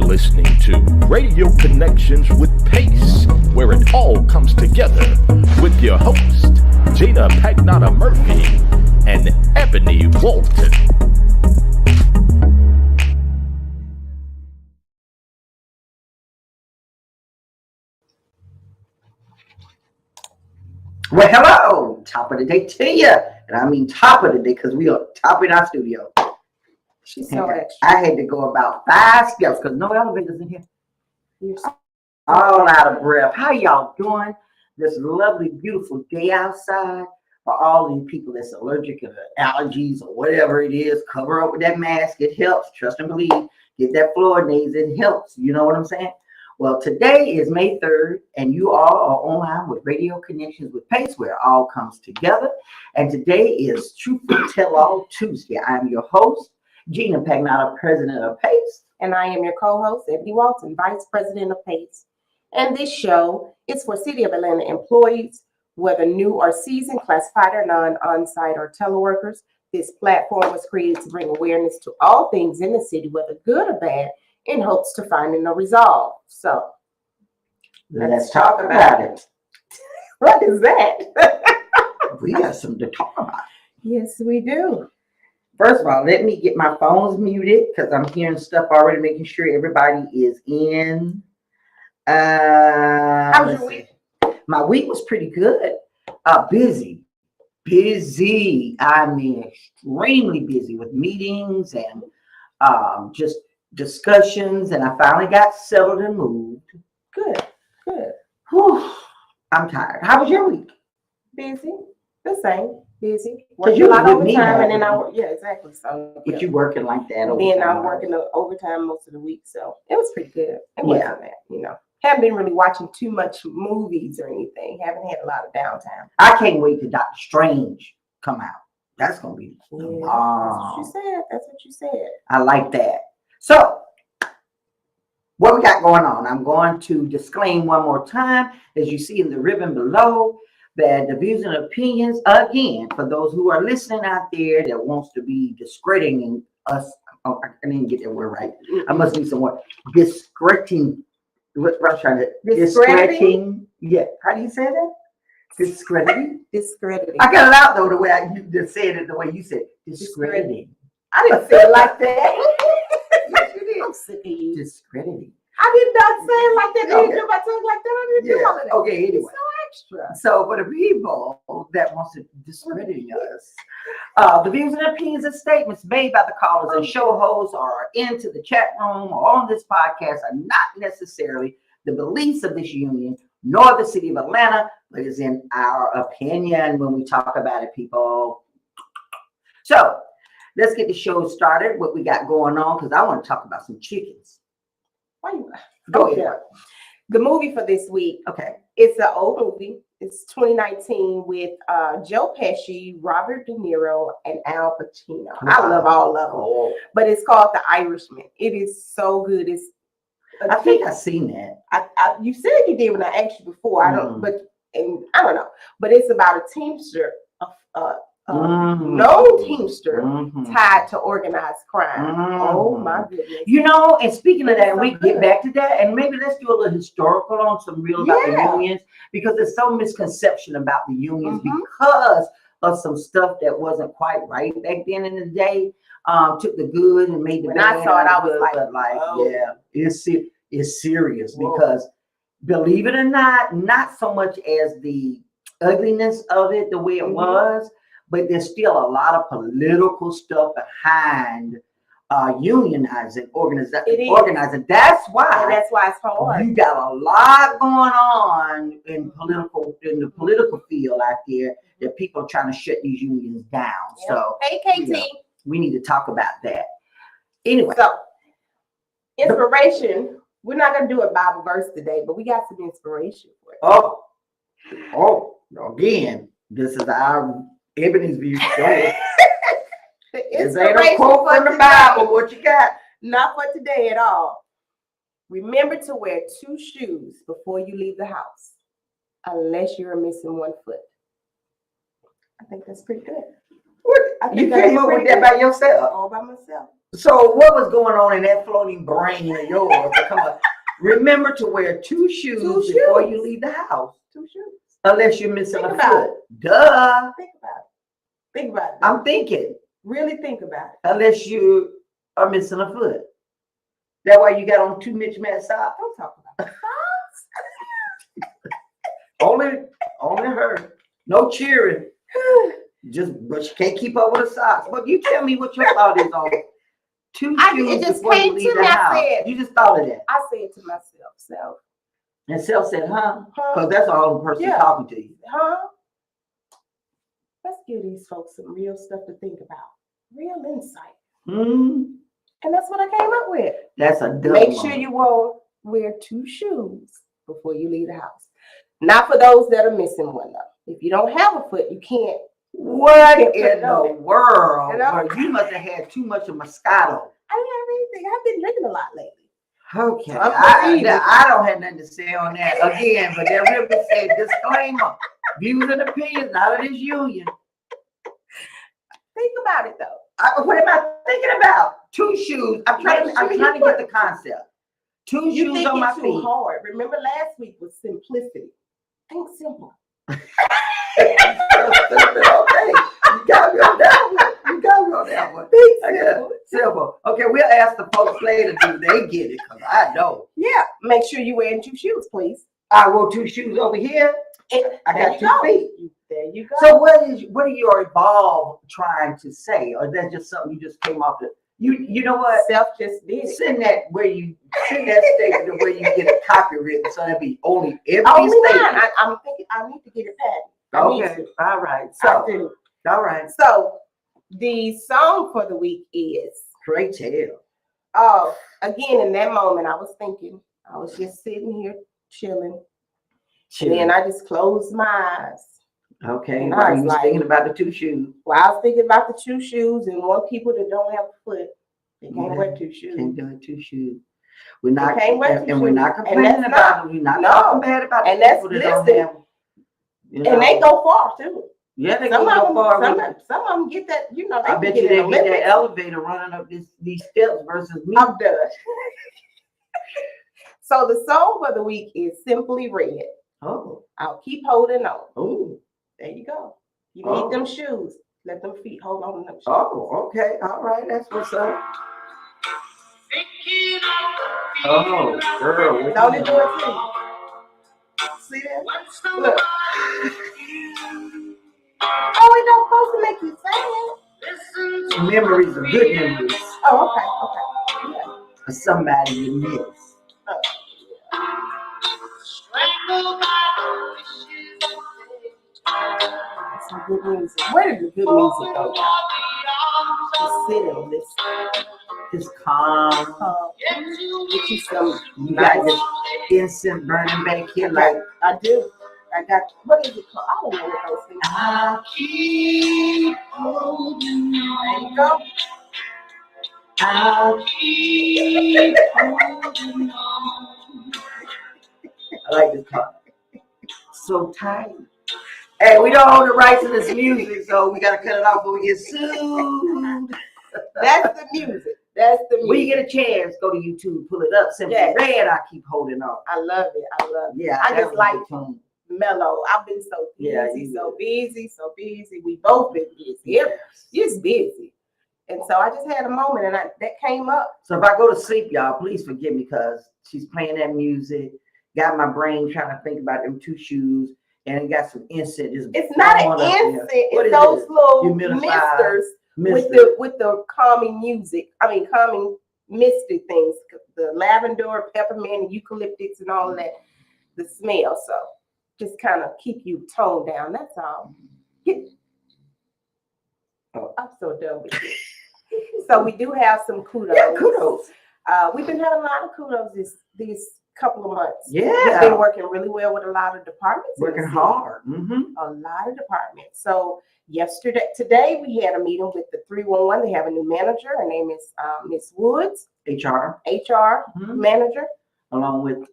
listening to Radio Connections with Pace, where it all comes together with your host, Gina Pagnata Murphy and Ebony Walton. Well, hello, top of the day to you. And I mean top of the day because we are top in our studio. She's so extra. I had to go about 5 steps because no elevators in here. You're so All out of breath. How y'all doing? This lovely, beautiful day outside. For all you people that's allergic to allergies or whatever it is, cover up with that mask. It helps. Trust and believe. Get that Florinaise. It helps. You know what I'm saying? Well, today is May 3rd, and you all are online with Radio Connections with Pace, where it all comes together. And today is Truthful Tuesday. I'm your host, Gina Pagnata, President of Pace. And I am your co-host, Ebony Walton, Vice President of Pace. And this show is for City of Atlanta employees, whether new or seasoned, classified or non, on-site or teleworkers. This platform was created to bring awareness to all things in the city, whether good or bad, in hopes to finding a resolve. So let's talk about it. What is that? We got something to talk about. Yes, we do. First of all, let me get my phones muted because I'm hearing stuff already, making sure everybody is in. How was your week? My week was pretty good. Busy. I mean, extremely busy with meetings and just discussions. And I finally got settled and moved. Good. Whew, I'm tired. How was your week? Busy. The same. Busy. Because you a lot with of me, overtime, and then I work. Yeah, exactly. So, but you working like that? And then I'm working the overtime most of the week, so it was pretty good. It wasn't that, Haven't been really watching too much movies or anything. Haven't had a lot of downtime. I can't wait to Doctor Strange come out. That's gonna be That's what you said. I like that. So, what we got going on? I'm going to disclaim one more time, as you see in the ribbon below, that the views and opinions, again, for those who are listening out there that wants to be discrediting us. Oh, I didn't get that word right. I must need some more discrediting. What I was trying to discrediting. Yeah, how do you say that? Discrediting. Discrediting. I got it out though the way you just said it. The way you said discrediting. I didn't say it like that. Yes, you did. I'm sick of you. Discrediting. I did not say it like that. I didn't do my tongue like that. I didn't do all of that. Okay, anyway. It's so extra. So for the people that wants to discrediting us, the views and opinions and statements made by the callers and show hosts or into the chat room or on this podcast are not necessarily the beliefs of this union nor the city of Atlanta, but is in our opinion when we talk about it, people. So let's get the show started. What we got going on, because I want to talk about some chickens. Why you Go ahead. The movie for this week, okay, it's an old movie. It's 2019 with Joe Pesci, Robert De Niro, and Al Pacino. Wow. I love all of them, but it's called The Irishman. It is so good. I think I've seen that. You said you did when I asked you before. I don't know, but it's about a teamster, no teamster tied to organized crime. Oh my goodness! And speaking of that, we get back to that, and maybe let's do a little historical on some real about the unions, because there's some misconception about the unions because of some stuff that wasn't quite right back then in the day. Took the good and made the bad. When I saw it, I was it's serious because believe it or not so much as the ugliness of it, the way it was. But there's still a lot of political stuff behind unionizing, organizing. That's why it's hard. You got a lot going on in the political field out there that people are trying to shut these unions down. Yep. So, hey, KT, we need to talk about that. Anyway, so inspiration. We're not going to do a Bible verse today, but we got some inspiration for it. Oh, again, this is our Ebony's view. This ain't a quote from the Bible. What you got? Not for today at all. Remember to wear 2 shoes before you leave the house, unless you're missing 1 foot. I think that's pretty good. You came up with that by yourself? All by myself. So what was going on in that floating brain of yours? Come on. Remember to wear two shoes before you leave the house. 2 shoes. Unless you're missing a Think about foot. Duh. Think about it. Think about it. I'm thinking. Really think about it. Unless you are missing a foot. That's why you got on 2 mismatched socks. Don't talk about it. Only her. No cheering. But she can't keep up with the socks. But you tell me what your thought is on 2 shoes It just before you came leave to the me. house. You just thought of that. I said to myself, self. And Self said, huh? Because that's the only person talking to you. Huh? Let's give these folks some real stuff to think about. Real insight. Mm. And that's what I came up with. That's a dumb Make sure you won't wear 2 shoes before you leave the house. Not for those that are missing one though. If you don't have a foot, you can't. What in the world? You know? Well, you must have had too much of Moscato. I didn't have anything. I've been drinking a lot lately. Okay, I'm I don't have nothing to say on that again, but that really said disclaimer: views and opinions out of this union. Think about it though. What am I thinking about? 2 shoes. I'm trying to get the concept. 2 You shoes think on my it's too feet. hard. Remember last week was simplicity. Think simple. Okay, you got me on that one. Think simple. Simple. Okay, we'll ask the folks later do they get it, because I know. Yeah. Make sure you're wearing 2 shoes, please. I wore 2 shoes over here. I got 2 feet. There you go. So what are your evolve trying to say? Or that's just something you just came off the you know what? Self just did it. Send that statement where you get a copywritten so that'd be only every Only statement. mine. I'm thinking I need to get it patented. Okay. All right. I do. All right. So the song for the week is Great tale. Oh, again, in that moment, I was thinking, I was just sitting here chilling. And then I just closed my eyes. Okay. And While I you was was like, thinking about the 2 shoes. Well, I was thinking about the 2 shoes and want people that don't have a foot. They can't wear 2 shoes. Can't do it 2 shoes. We're not, They can't wear 2 and we're shoes. not complaining about it. We're not No. talking bad about the And that's people that don't listed. have. You know. And they go far too. Yeah, they Some go of them, far. some of them get that, you know, they I can bet get you they in get that Olympics. elevator running up these steps versus me. I'm done. So the song for the week is Simply Red. Oh. I'll keep holding on. Oh. There you go. You need them shoes. Let them feet hold on to them shoes. Oh, okay. All right. That's what's up. Oh, girl. Don't it do it too? See that? Look. Oh, it don't supposed to make you sad. Memories are good memories Oh, okay. Yeah. of somebody you miss. Some good music. Where did the good music go? Just sit and listen. Just calm. Get you some. You got this instant burning back here like I do. I got, what is it called? I don't know what those things are. I'll keep holding There you go. I'll keep holding on. I like this part. So tight. Hey, we don't own the rights to this music, so we gotta cut it off when we get sued. That's the music. That's the music. When you get a chance, go to YouTube, pull it up. Simply Red, I keep holding on. I love it. I love it. Yeah, I just like tone. mellow. I've been so busy, Yeah, so busy. We both been busy. Yes. Just busy. And so I just had a moment and that came up. So if I go to sleep, y'all, please forgive me because she's playing that music. Got my brain trying to think about them 2 shoes. And it got some incense. It's not an incense. It's those little misters with the calming music. I mean, calming misty things. The lavender, peppermint, and eucalyptus, and all of that. The smell. So just kind of keep you toned down. That's all. I'm so done with you. So we do have some kudos. Yeah, kudos. We've been having a lot of kudos these couple of months. Yeah. We've been working really well with a lot of departments. Working hard. Mm-hmm. A lot of departments. So today we had a meeting with the 311. They have a new manager. Her name is Miss Woods. HR manager. Along with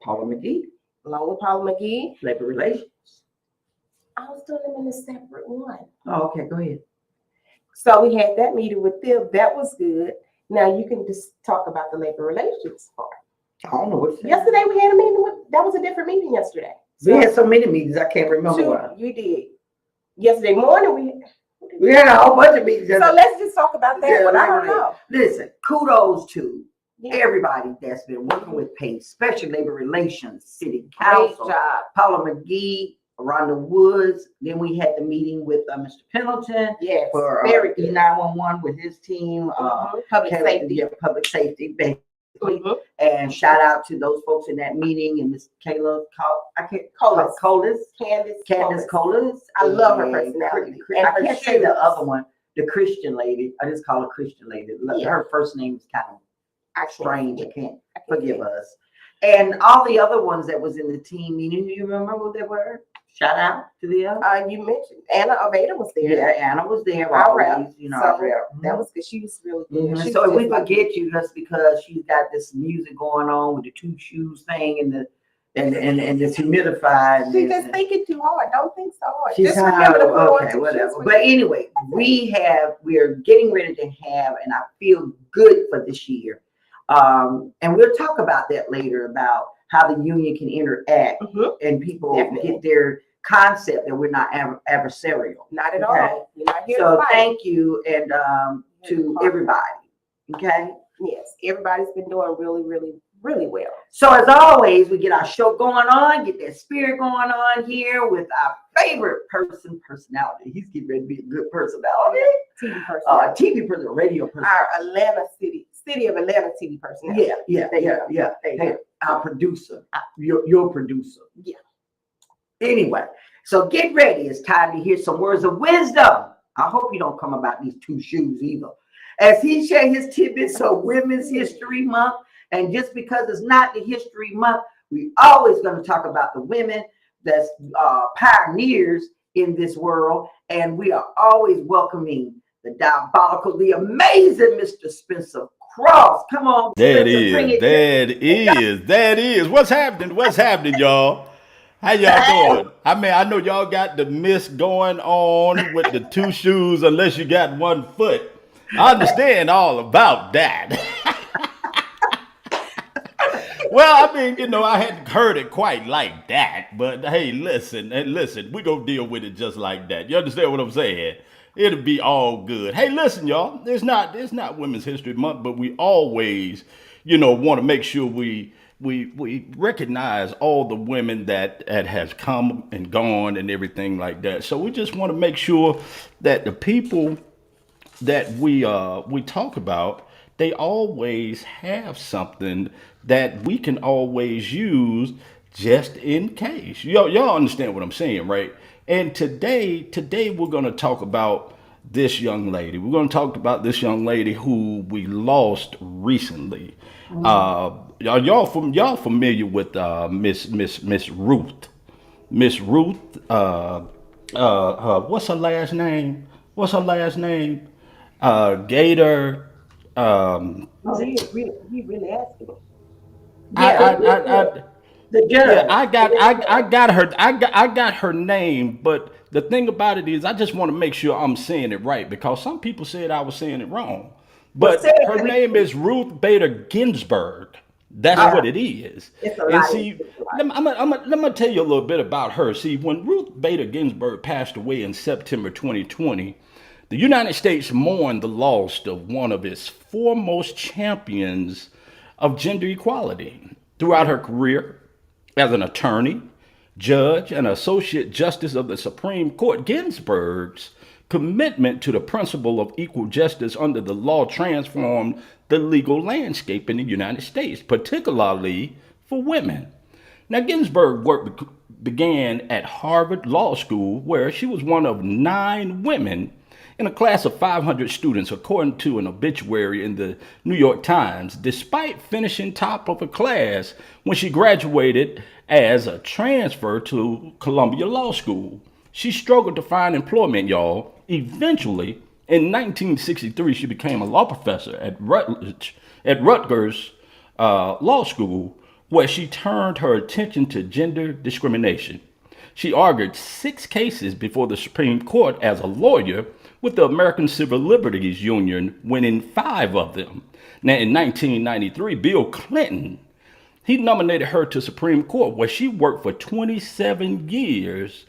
Paula McGee. Labor Relations. I was doing them in a separate one. Oh, okay. Go ahead. So we had that meeting with them. That was good. Now you can just talk about the labor relations part. I don't know what's Yesterday we had a meeting with. That was a different meeting yesterday. We had so many meetings, I can't remember one. You did. Yesterday morning we had a whole bunch of meetings. So let's just talk about that one. I don't know. Listen, kudos to everybody that's been working with PACE, Special Labor Relations, City Council, Great job. Paula McGee, Rhonda Woods. Then we had the meeting with Mr. Pendleton for very good. E911 with his team. Public safety. Yeah, public safety, basically. And shout out to those folks in that meeting and Miss Kayla Candace Colas. I love her personality. And I can't say the other one, the Christian lady. I just call her Christian lady. Her first name is kind of strange. I can't forgive us. And all the other ones that was in the team meeting, do you remember who they were? Shout out to them. You mentioned Anna Aveda was there. Yeah, Anna was there. Always, you know, that was good. She was really good. So if we forget you, just because she's got this music going on with the two shoes thing and the this humidified. She's just thinking too hard. Don't think so hard. She's just remember to put okay, whatever. But anyway, we are getting ready to have, and I feel good for this year. And we'll talk about that later about how the union can interact and people get their concept that we're not adversarial. Not at all. You're not here so to fight. Thank you and to everybody. Okay. Yes, everybody's been doing really, really, really well. So as always, we get our show going on, get that spirit going on here with our favorite personality. He's getting ready to be a good personality. TV person, radio person. Our City of Atlanta TV personality. Yeah. Hey, our producer, your producer. Yeah. Anyway, so get ready. It's time to hear some words of wisdom. I hope you don't come about these two shoes either. As he shared his tidbits of Women's History Month, and just because it's not the History Month, we always going to talk about the women that's pioneers in this world, and we are always welcoming the diabolical, the amazing Mr. Spencer Cross. Come on. That is. What's happening, y'all? How y'all doing? I mean, I know y'all got the mist going on with the two shoes unless you got 1 foot. I understand all about that. Well, I mean, I hadn't heard it quite like that, but hey, listen, we're going to deal with it just like that. You understand what I'm saying? It'll be all good. Hey, listen, y'all, it's not Women's History Month, but we always, want to make sure we recognize all the women that has come and gone and everything like that. So we just want to make sure that the people that we talk about, they always have something that we can always use just in case. Y'all understand what I'm saying, right? And today we're going to talk about this young lady. We're going to talk about this young lady who we lost recently. Y'all familiar with Miss Ruth? Miss Ruth. What's her last name? Gator. He really asked me. I got her name, but the thing about it is I just want to make sure I'm saying it right because some people said I was saying it wrong. But her name is Ruth Bader Ginsburg. That's what it is. And see, I'm gonna tell you a little bit about her. See, when Ruth Bader Ginsburg passed away in September 2020, the United States mourned the loss of one of its foremost champions of gender equality. Throughout her career as an attorney, judge, and associate justice of the Supreme Court, Ginsburg's commitment to the principle of equal justice under the law transformed the legal landscape in the United States, particularly for women. Now, Ginsburg's work began at Harvard Law School, where she was one of 9 women in a class of 500 students, according to an obituary in the New York Times, despite finishing top of her class when she graduated as a transfer to Columbia Law School. She struggled to find employment, y'all. Eventually, in 1963, she became a law professor at Rutgers Law School, where she turned her attention to gender discrimination. She argued 6 cases before the Supreme Court as a lawyer with the American Civil Liberties Union, winning 5 of them. Now, in 1993, Bill Clinton, he nominated her to Supreme Court, where she worked for 27 years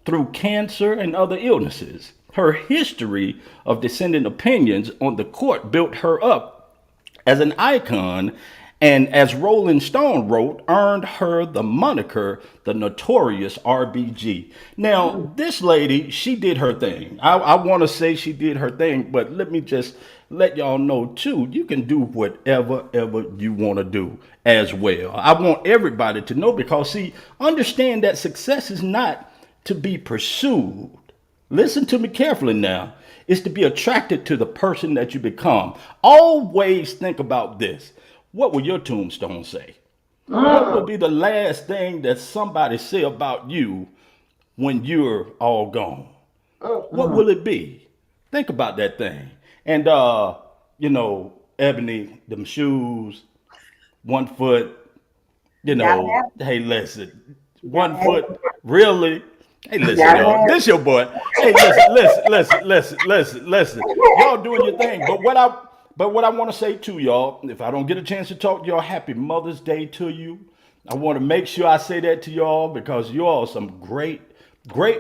through cancer and other illnesses. Her history of dissenting opinions on the court built her up as an icon, and as Rolling Stone wrote, earned her the moniker the Notorious RBG. Now, this lady, she did her thing. I want to say she did her thing, but let me just let y'all know too, you can do whatever ever you want to do as well. I want everybody to know, because see, understand that success is not to be pursued. Listen to me carefully now. It's to be attracted to the person that you become. Always think about this. What will your tombstone say? What will be the last thing that somebody say about you when you're all gone? What will it be? Think about that thing. And Ebony, them shoes, 1 foot, hey, listen, 1 foot, really? Hey, listen, y'all. This your boy. Hey, listen. Y'all doing your thing. But what I want to say to y'all, if I don't get a chance to talk to y'all, happy Mother's Day to you. I want to make sure I say that to y'all, because you all are some great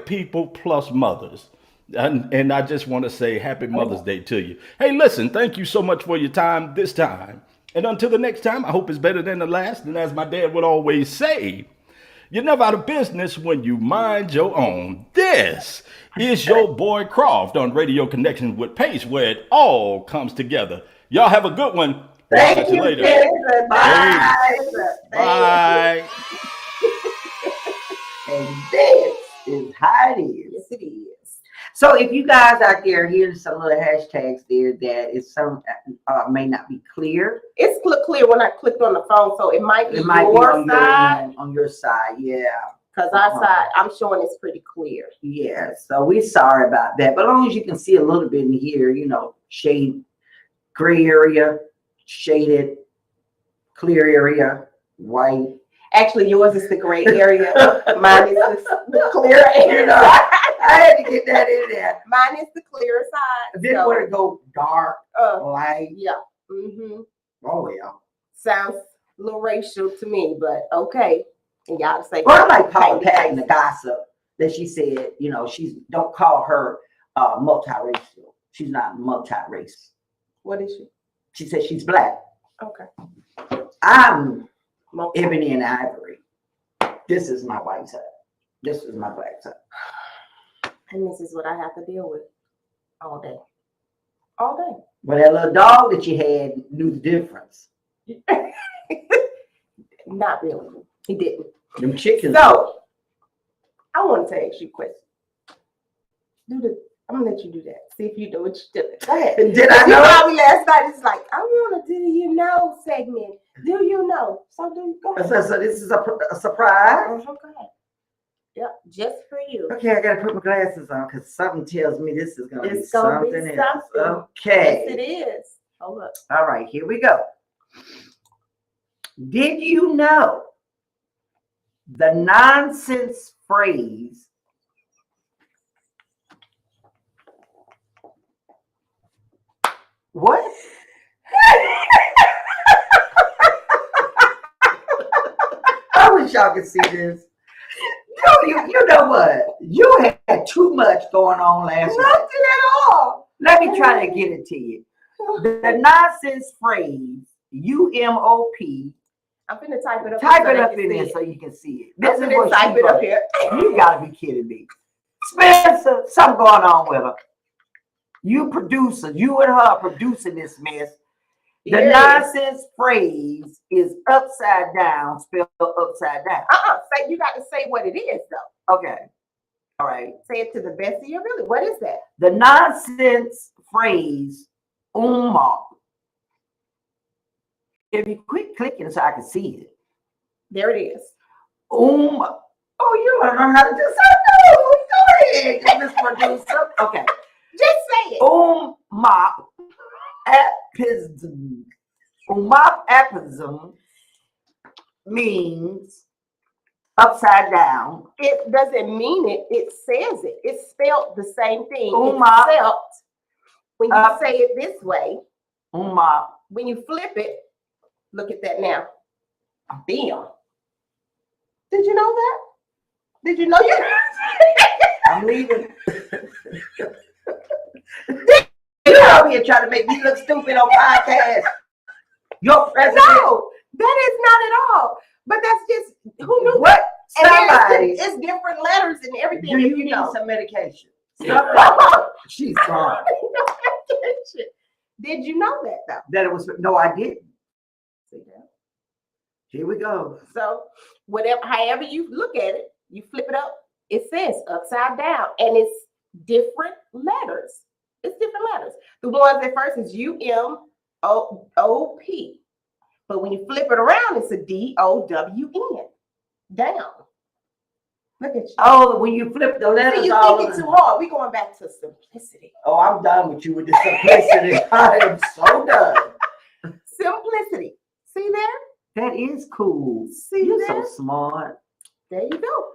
people plus mothers. And I just want to say happy Mother's Day to you. Hey, listen, thank you so much for your time this time. And until the next time, I hope it's better than the last. And as my dad would always say, you're never out of business when you mind your own. This is your boy Croft on Radio Connection with Pace, where it all comes together. Y'all have a good one. Thank you later. Bye. Bye. And this is how it is. Yes, it is. So if you guys out there hearing some of the hashtags there that is some may not be clear. It's clear when I clicked on the phone, so it might be It might your be side. on your side, yeah. Because our side, I'm showing it's pretty clear. Yeah, so we're sorry about that. But as long as you can see a little bit in here, shade, gray area, shaded, clear area, white. Actually, yours is the gray area. Mine is the clear area. I had to get that in there. Mine is the clear side. Then want to go dark, light. Yeah. Mm-hmm. Oh well. Sounds a little racial to me, but okay. And y'all say. Well, I like Paula Patton, the gossip, that she said, she's don't call her multiracial. She's not multi-race. What is she? She said she's black. Okay. I'm ebony and ivory. This is my white side. This is my black side. And this is what I have to deal with all day. All day. But that little dog that you had knew the difference. Not really. He didn't. Them chickens. So, I want to ask you a question. I'm going to let you do that. See if you know what you're doing. Go ahead. Did I know? You know me last night. It's like, I want to do you know segment. Do you know? So go ahead. So this is a surprise? Go ahead. Yep, just for you. Okay, I got to put my glasses on because something tells me this is going to be It's gonna be something else. something. Okay. Yes, it is. Hold up. All right, here we go. Did you know the nonsense phrase what? I wish y'all could see this. You know what? You had too much going on last night. Nothing at all. Let me try to get it to you. The nonsense phrase, UMOP. I'm finna type it up. Type it up in there so you can see it. This is what type it up here. You gotta be kidding me. Spencer, something going on with her. You producer, you and her producing this mess. The nonsense phrase is upside down, spelled upside down. Say you got to say what it is though. Okay. All right. Say it to the best of your ability. What is that? The nonsense phrase, umma. If you quit clicking so I can see it. There it is. Oh, you don't know how to do something. Go ahead, Miss Producer. Okay. Just say it. Umapism means upside down. It doesn't mean it. It says it. It's spelled the same thing, Uma. except when you say it this way, Uma. when you flip it, look at that now. Bam. Did you know that? Did you know you? I'm leaving. You're out here trying to make me look stupid on podcast. Your president. No, that is not at all. But that's just who knew What? And Somebody. it's different letters and everything. Do you need some medication? She's gone. Did you know that though? That it was no, I didn't. See that? Here we go. So whatever, however you look at it, you flip it up. It says upside down, and it's different letters. It's different letters. The ones at first is UMOP, but when you flip it around, it's a DOWN. Down. Look at you. Oh, when you flip the letters, See, you all thinking too hard. We're going back to simplicity. Oh, I'm done with you with the simplicity. I am so done. Simplicity. See there? That is cool. See You're there? so smart. There you go.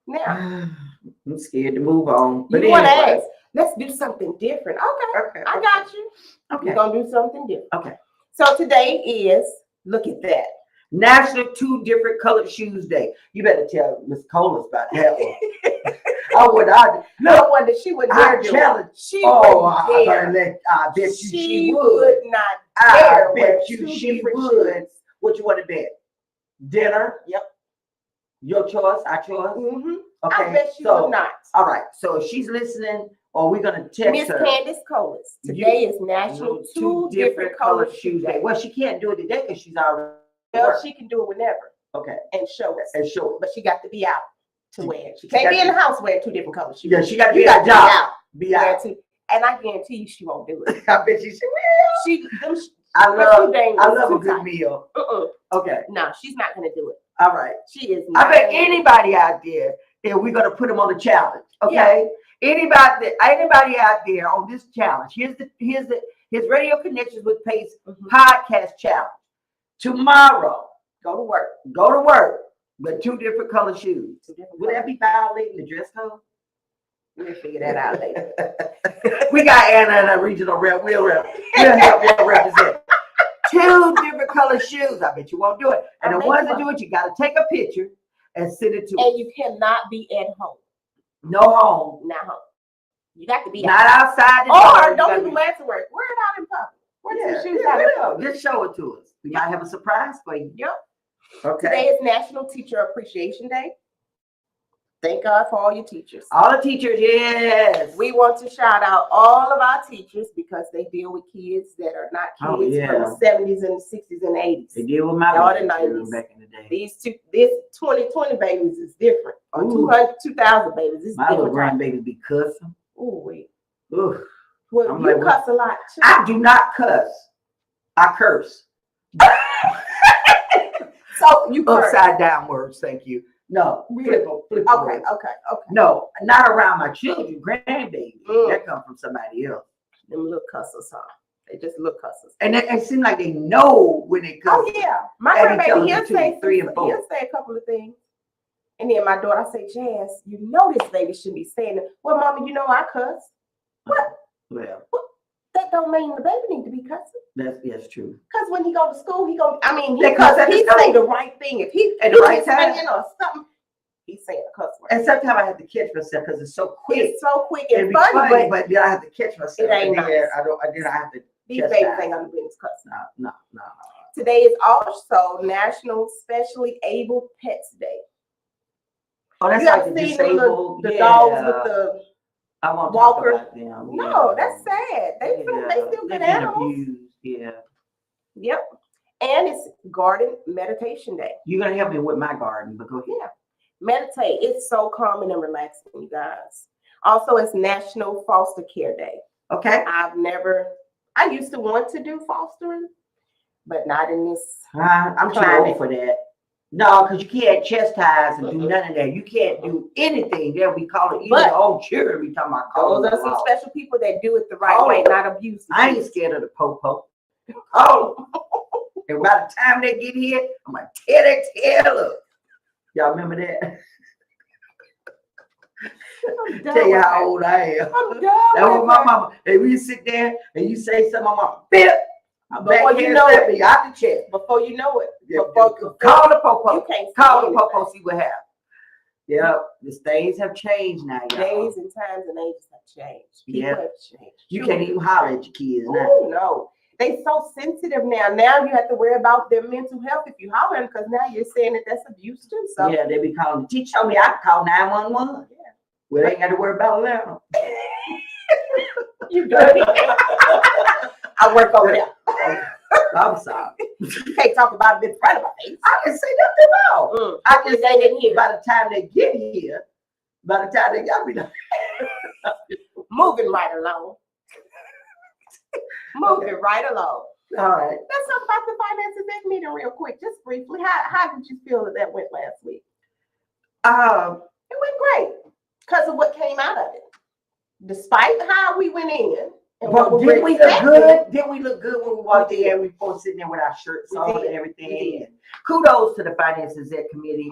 Now, I'm scared to move on. But you want to anyway. ask, let's do something different. Okay, I got you. Okay. We're going to do something different. Okay. So today is, look at that. National Two Different Colored Shoes Day. You better tell Miss Colas about that one. No wonder she would I dare do challenge. it. She Oh, would dare. I bet you She would. would not I dare. bet with you two she different would. shoes. What you want to bet? Dinner? Yep. Your choice, our choice? Mm-hmm. Okay. I bet she so, would not. All right. So if she's listening, or we're going to text Miss her. Candace Colas. Today is National Two Different Colored Shoes Day. Well, she can't do it today because she's already. Well, she can do it whenever Okay. and show us. And show. But she got to be out to wear it. She got can't be in to- the house wearing two different colors. Yeah, she got to You be got at to the be job. out. Be out. And I guarantee you she won't do it. I bet she will. She, them, I love too a good tight. meal. Uh-uh. Okay. No, she's not going to do it. All right. She is not. I bet gonna do it. anybody out there that we're gonna put them on the challenge. Okay. Anybody out there on this challenge. Here's his Radio Connections with Pace podcast challenge. Tomorrow, Go to work. with two different color shoes. Would that be violating the dress code? We'll figure that out later. We got Anna and a regional rep. We'll help you represent. Two different color shoes. I bet you won't do it. And the ones that do it, you got to take a picture and send it to And you cannot be at home. no home. Not home. You got to be Not out. outside. Or don't even wear it to work. Wear it out in public. Wear some shoes out in public. Just show it to us. We might have a surprise for you. Yep. Okay. Today is National Teacher Appreciation Day. Thank God for all your teachers. All the teachers, yes. We want to shout out all of our teachers because they deal with kids that are not kids from the 70s and the 60s and 80s. They deal with my All the children 90s. back in the day. This 2020 babies is different. Or 2000 babies is My little different. grandbaby be cussing. Oh, wait. Ooh. Well, I'm you like, cuss a lot too. I do not cuss. I curse. So you curse. Upside down words, thank you. No, flip Okay, words. okay. No, not around my children, grandbabies. That come from somebody else. Them little cussers, huh? They just look cussers. And it seems like they know when it comes. Oh yeah, my And he tells grandbaby, he'll them two, say 3 and 4. He'll say a couple of things, and then my daughter, I say, Jazz, you know this baby shouldn't be saying it. Well, Mama, you know I cuss. What? Well, That don't mean the baby need to be cussing. that's true. Because when he go to school, he They cuss at the he school. say the right thing. If he At the right time. saying or something, he's saying a cuss word. And sometimes I have to catch myself because it's so quick. It's so quick It'd and be funny, but but then I have to catch myself. It ain't and then nice. I have to. these just babies that. ain't gonna be cussing. No. Today is also National Specially Able Pets Day. Oh, that's You like have the seen disabled. the dogs with the I won't walker. talk about them. no, that's sad. They still They've good been animals. abused. Yeah. Yep. And it's Garden Meditation Day. You're gonna help me with my garden, but go ahead. Yeah. Meditate. It's so calming and relaxing, you guys. Also, it's National Foster Care Day. Okay. I used to want to do fostering, but not in this. I'm too old for that. No, because you can't chastise and do none of that. You can't do anything there. We call it even But your own children. We talking about calling Those are them some out. special people that do it the right Oh. way, not abuse. I ain't scared of the po-po. Oh, and by the time they get here, I'm gonna tear their tail up. Y'all remember that? I'm done Tell you with how that. old I am. I'm done That was with my that. mama. And we sit there and you say something, my mama, bit. Before you know it, it, me out the chest. before you know it, Yeah, before call the popo. you can't Call the see popo, see what happens. Yeah, the days have changed now, y'all. days and times and ages have changed. People Yeah. have changed. You can't even holler at your kids now. Oh no. They so sensitive now. Now you have to worry about their mental health if you holler them because now you're saying that that's abuse too. So Yeah, they be calling. She told me I can call 911. yeah. Well, they ain't got to worry about Atlanta. You dirty. I work over there. I'm sorry. You can't talk about it in front of my face. I didn't say nothing wrong. I just They say didn't hear. by the time they get here, by the time they got me done. Moving right along. Moving right along. All right. Let's talk about the finance exec meeting real quick, just briefly. How did you feel that went last week? It went great because of what came out of it. Despite how we went in. And But what we didn't we look expected, good? Didn't we look good when we walked We did. in and we both sitting there with our shirts We on did. and everything? We did. And kudos to the finance exec committee,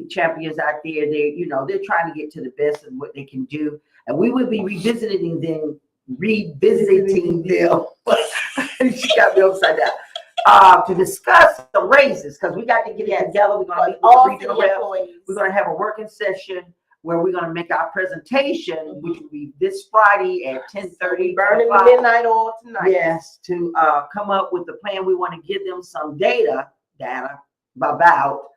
champions out there. They're trying to get to the best of what they can do, and we will be revisiting them. She got me upside down. To discuss the raises because we got to get it together. We're gonna meet with the all regional city reps. employees. We're gonna have a working session where we're gonna make our presentation, which will be this Friday at 10:30. Burning the midnight oil tonight. Yes, to come up with the plan. We want to give them some data about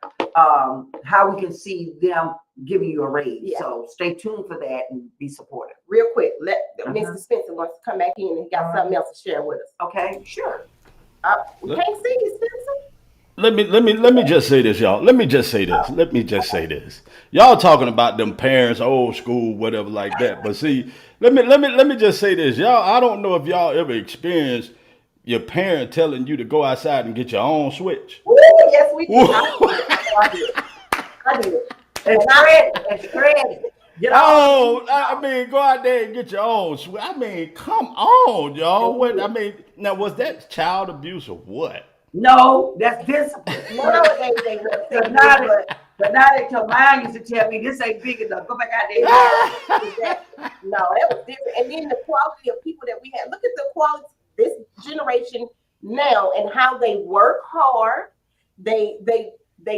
how we can see them giving you a raise. Yeah. So stay tuned for that and be supportive. Real quick, let Uh-huh. Mr. Spencer wants to come back in and he got something else to share with us. Okay, sure. We can't see you, Spencer. Let me just say this, y'all. Let me just say this. Y'all talking about them parents, old school, whatever like that. But see, let me just say this, y'all. I don't know if y'all ever experienced your parent telling you to go outside and get your own switch. Ooh, yes, we did. I did. It's Fred. I mean, go out there and get your own switch. I mean, come on, y'all. Now was that child abuse or what? No, that's discipline. Nowadays they will say But now they told mine used to tell me this ain't big enough. Go back out there. no, that was different. And then the quality of people that we had. Look at the quality this generation now and how they work hard. They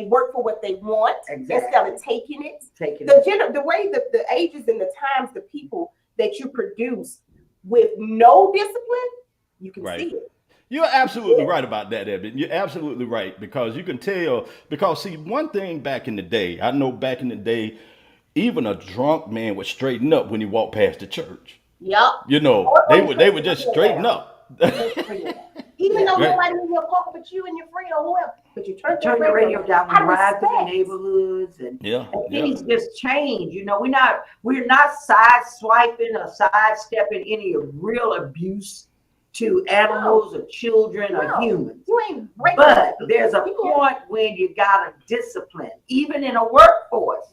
work for what they want instead of taking it. The way that the ages and the times, the people that you produce with no discipline, you can see it. You're absolutely right about that, Evan. You're absolutely right because you can tell. Because see, one thing back in the day, I know back in the day, even a drunk man would straighten up when he walked past the church. Yep. They would just straighten up. Even though nobody in your pocket but you and your friend or whoever, but you turn your radio down when you ride through the neighborhoods and things just change. We're not sideswiping or sidestepping any real abuse to animals or children or humans. You ain't but there's a point when you gotta discipline. Even in a workforce,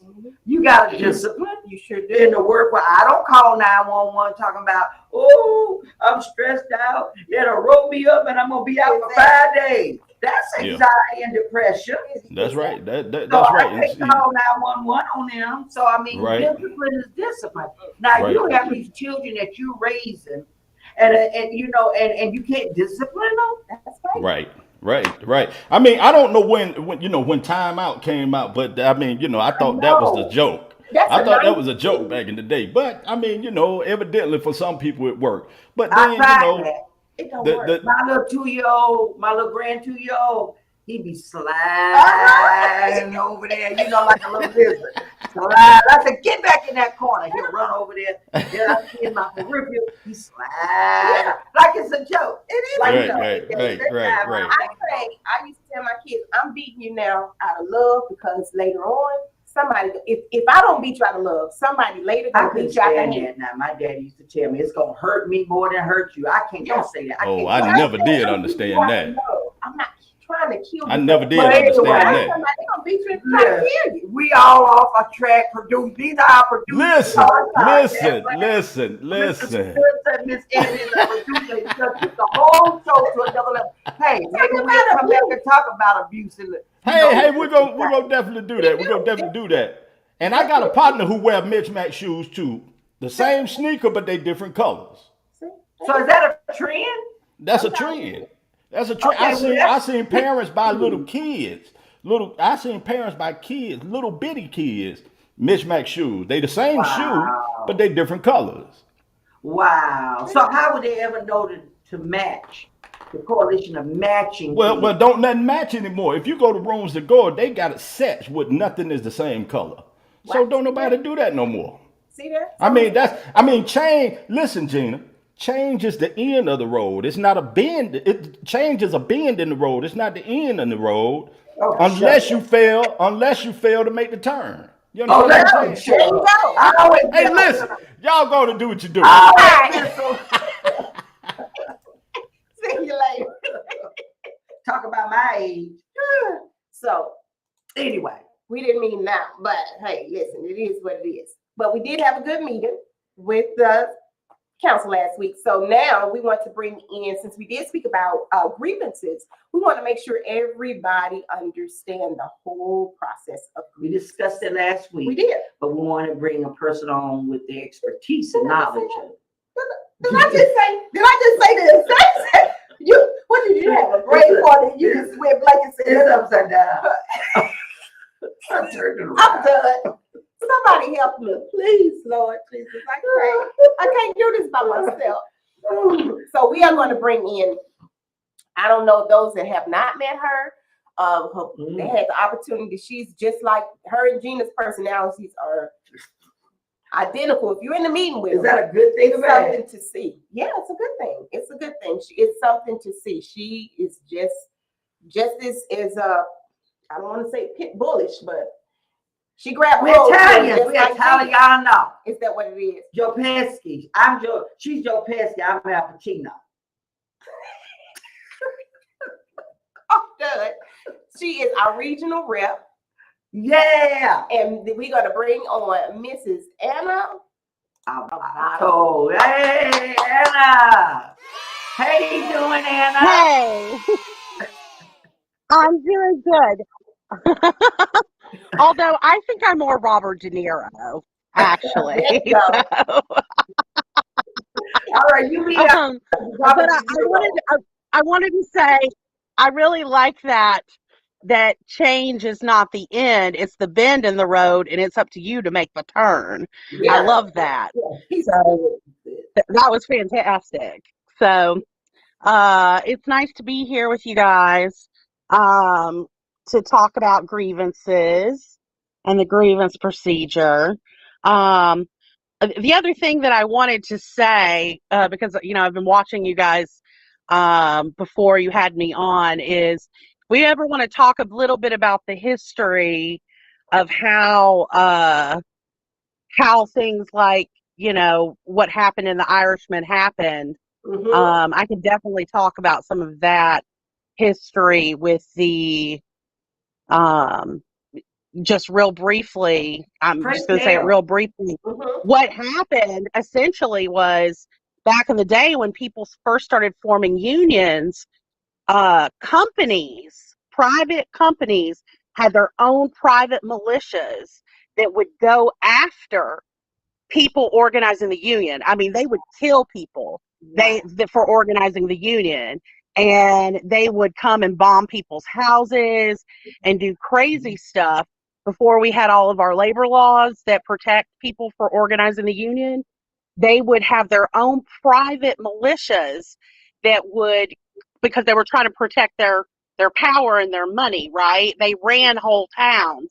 you gotta discipline. You should do. In the workforce, I don't call 911 talking about, oh, I'm stressed out. It'll roll me up and I'm gonna be out for 5 days. That's anxiety and depression. That's right. That's right. I can't call 911 on them. So I mean, discipline is discipline. Now you have these children that you're raising. And you can't discipline them. That's Right. I mean, I don't know when timeout came out, but I mean, I thought that was a joke. I thought that was a joke back in the day. But I mean, evidently for some people it worked. But then it don't work. My little 2-year-old, my little grand 2-year-old, he be sliding over there, like a little lizard. Slide. I said, get back in that corner. He'll run over there. Then I see in my peripheral, he slide like it's a joke. It is. Right. I used to tell my kids, I'm beating you now out of love because later on, somebody, if I don't beat you out of love, somebody later gonna beat you out of hate. Now, my dad used to tell me it's gonna hurt me more than hurt you. I can't. Don't say that. I never did understand that. I'm not trying to kill you. I never did understand that. Somebody gonna beat you and try to kill you. We all off our track. These are our producers. Listen. Miss Annie is a producer. Just took the whole show to another level. Hey, maybe we'll come back and talk about abuse. Hey, we're gonna definitely do that. We're gonna definitely do that. And I got a partner who wear mismatched shoes too. The same sneaker, but they different colors. So is that a trend? That's a trend. That's a trend. Okay, I seen parents buy little kids. I seen parents buy kids, little bitty kids, mismatched shoes. They the same shoe, but Wow. they different colors. Wow. So how would they ever know to match? The coalition of matching Well, things. don't nothing match anymore. If you go to rooms to go, they got it set with nothing is the same color. So What? don't nobody do that no more. See that? Change. Listen, Gina, change is the end of the road. It's not a bend. Change is a bend in the road. It's not the end of the road, Oh, shut unless up. you fail. Unless you fail to make the turn. You Oh, understand what that's I'm a saying? There you shame. go. I always Hey, been listen, y'all go to do what you do. I always been so See you later. talk about my age. So Anyway, we didn't mean that, but hey, listen, it is what it is. But we did have a good meeting with the council last week. So now we want to bring in, since we did speak about grievances, we want to make sure everybody understand the whole process of we grievances. discussed it last week. We did. But we want to bring a person on with their expertise and knowledge. Did I just say this? What did you have? A brain fart and you just went blank and said, It's upside down. I turned it I'm around. done. Somebody help me, please, Lord Jesus. I can't do this by myself. So we are going to bring in, I don't know, those that have not met her. They had the opportunity. She's just like her and Gina's personalities are identical. If you're in the meeting with Is her, that a good thing it's or bad? something to see. Yeah, it's a good thing. It's a good thing. It's something to see. She is just as I don't want to say pit bullish, but she grabbed We're hold to it Italians. just We're like Italiano. Is that what it is? Joe Pesci. I'm Joe. She's Joe Pesci. I'm Al Pacino. Oh, good. She is our regional rep, Yeah. and we're gonna bring on Mrs. Anna. Oh, hey, Anna. How you doing, Anna? Hey, I'm doing good. Although I think I'm more Robert De Niro, actually. There you go. So, All right, you be um, but Robert I, De I wanted Niro. I wanted to say I really like that change is not the end; it's the bend in the road, and it's up to you to make the turn. I Yeah, love that. he's So good. that was fantastic. So it's nice to be here with you guys um, to talk about grievances and the grievance procedure. Um, the other thing that I wanted to say, because I've been watching you guys before you had me on, is if we ever want to talk a little bit about the history of how things like what happened in the Irishman happened. Mm-hmm. I could definitely talk about some of that history with the um, just real briefly. I'm Pray just going to say it real tell. briefly. Mm-hmm. What happened essentially was back in the day when people first started forming unions, private companies, had their own private militias that would go after people organizing the union. I mean, they would kill people Wow. for organizing the union, and they would come and bomb people's houses and do crazy stuff before we had all of our labor laws that protect people for organizing the union. They would have their own private militias that would, because they were trying to protect their power and their money, right? They ran whole towns.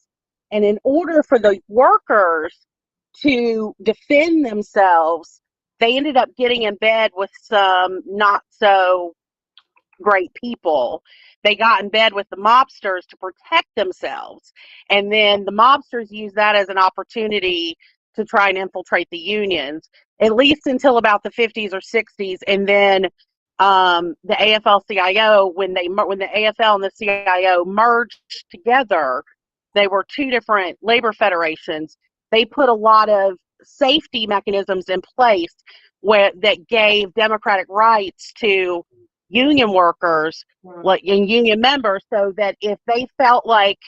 And in order for the workers to defend themselves, they ended up getting in bed with some not so great people. They got in bed with the mobsters to protect themselves. And then the mobsters used that as an opportunity to try and infiltrate the unions, at least until about the 50s or 60s. And then the AFL-CIO, when the AFL and the CIO merged together, they were two different labor federations. They put a lot of safety mechanisms in place that gave democratic rights to union workers, like and union members, so that if they felt like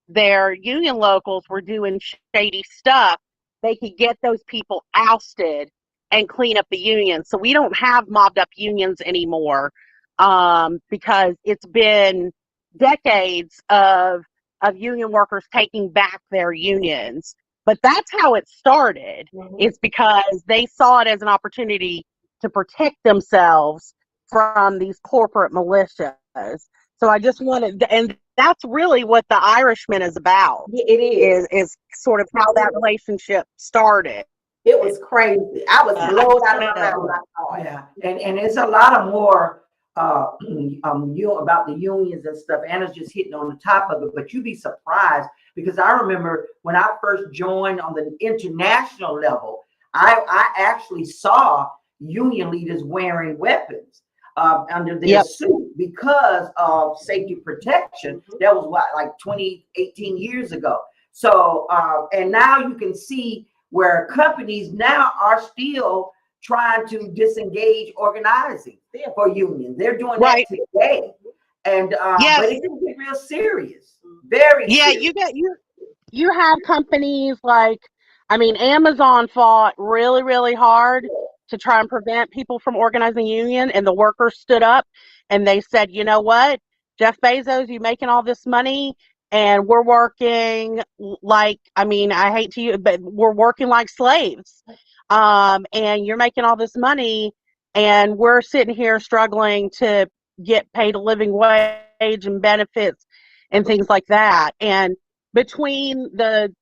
their union locals were doing shady stuff, they could get those people ousted and clean up the union. So we don't have mobbed up unions anymore, because it's been decades of union workers taking back their unions. But that's how it started. It's because they saw it as an opportunity to protect themselves from these corporate militias. So I just wanted, and that's really what the Irishman is about. It is sort of how that relationship started. It was crazy. I was blown out of my mind when I saw it. Yeah, and it's a lot of more you about the unions and stuff. Anna's just hitting on the top of it, but you'd be surprised because I remember when I first joined on the international level, I actually saw union leaders wearing weapons under their suit because of safety protection. That was what, like 18 years ago. So and now you can see where companies now are still trying to disengage organizing for unions. They're doing that today. And but it can get real serious. Very serious. You have companies like, I mean, Amazon fought really, really hard to try and prevent people from organizing a union, and the workers stood up and they said, you know what, Jeff Bezos, you making all this money and we're working like, I mean, I hate to use, but we're working like slaves. And you're making all this money and we're sitting here struggling to get paid a living wage and benefits and things like that. And between the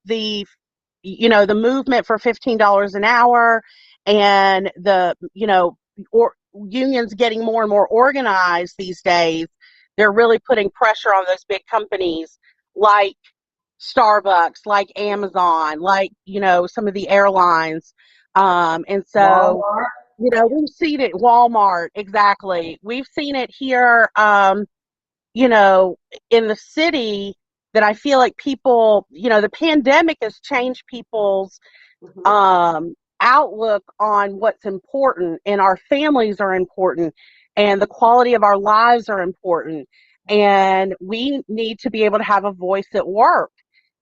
movement for $15 an hour and the, or unions getting more and more organized these days, they're really putting pressure on those big companies like Starbucks, like Amazon, like, some of the airlines. And so, Walmart. We've seen it, Walmart, exactly. We've seen it here, in the city, that I feel like people, the pandemic has changed people's outlook on what's important, and our families are important, and the quality of our lives are important. And we need to be able to have a voice at work.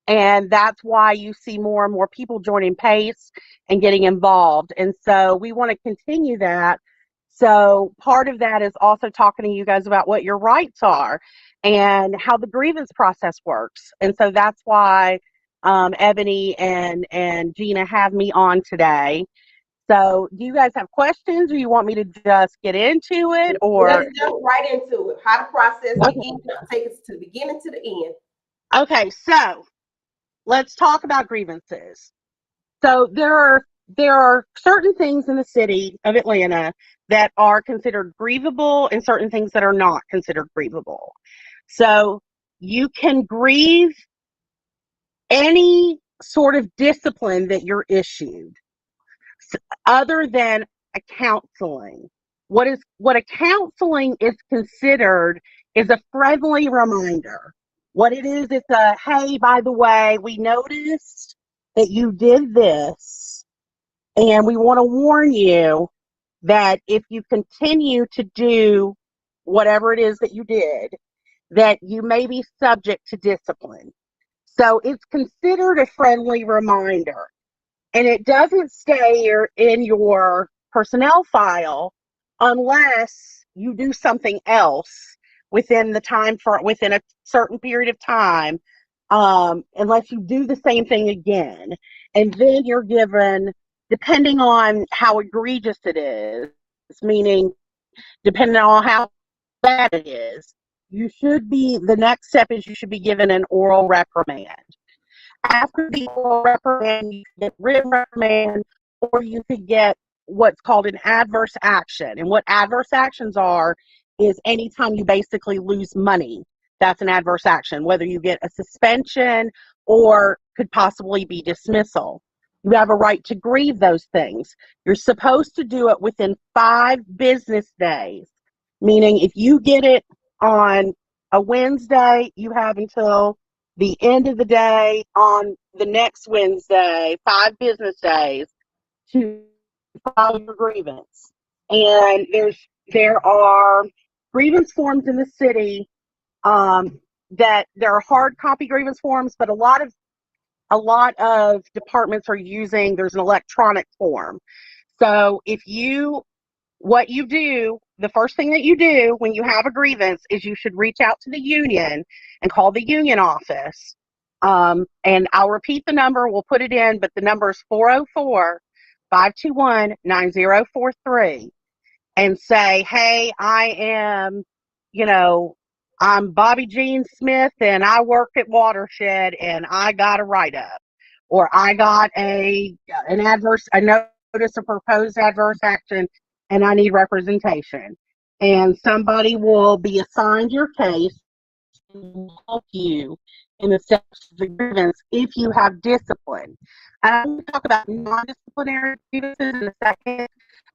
And that's why you see more and more people joining PACE and getting involved. And so we want to continue that. So part of that is also talking to you guys about what your rights are and how the grievance process works. And so that's why Ebony and Gina have me on today. So do you guys have questions, or you want me to just get into it? Or let's jump right into it. How the process begins, take us to the beginning to the end. Okay, so let's talk about grievances. So there are certain things in the city of Atlanta that are considered grievable and certain things that are not considered grievable. So you can grieve any sort of discipline that you're issued other than a counseling. What a counseling is considered is a friendly reminder. What it is, it's a, hey, by the way, we noticed that you did this, and we want to warn you that if you continue to do whatever it is that you did, that you may be subject to discipline. So it's considered a friendly reminder. And it doesn't stay in your personnel file unless you do something else within a certain period of time, unless you do the same thing again. And then you're given, depending on how egregious it is, meaning depending on how bad it is, the next step is you should be given an oral reprimand. After the oral reprimand, you could get written reprimand, or you could get what's called an adverse action. And what adverse actions are is anytime you basically lose money, that's an adverse action, whether you get a suspension or could possibly be dismissal. You have a right to grieve those things. You're supposed to do it within 5 business days, meaning if you get it on a Wednesday, you have until the end of the day on the next Wednesday, 5 business days, to file your grievance. And there are grievance forms in the city, that there are hard copy grievance forms, but a lot of departments are using, there's an electronic form. So what you do, the first thing that you do when you have a grievance is you should reach out to the union and call the union office. And I'll repeat the number, we'll put it in, but the number is 404-521-9043, and say, hey, I'm Bobby Jean Smith and I work at Watershed and I got a write-up, or I got a notice of proposed adverse action and I need representation. And somebody will be assigned your case and will help you in the steps of the grievance if you have discipline. I'm going to talk about non-disciplinary grievances in a second,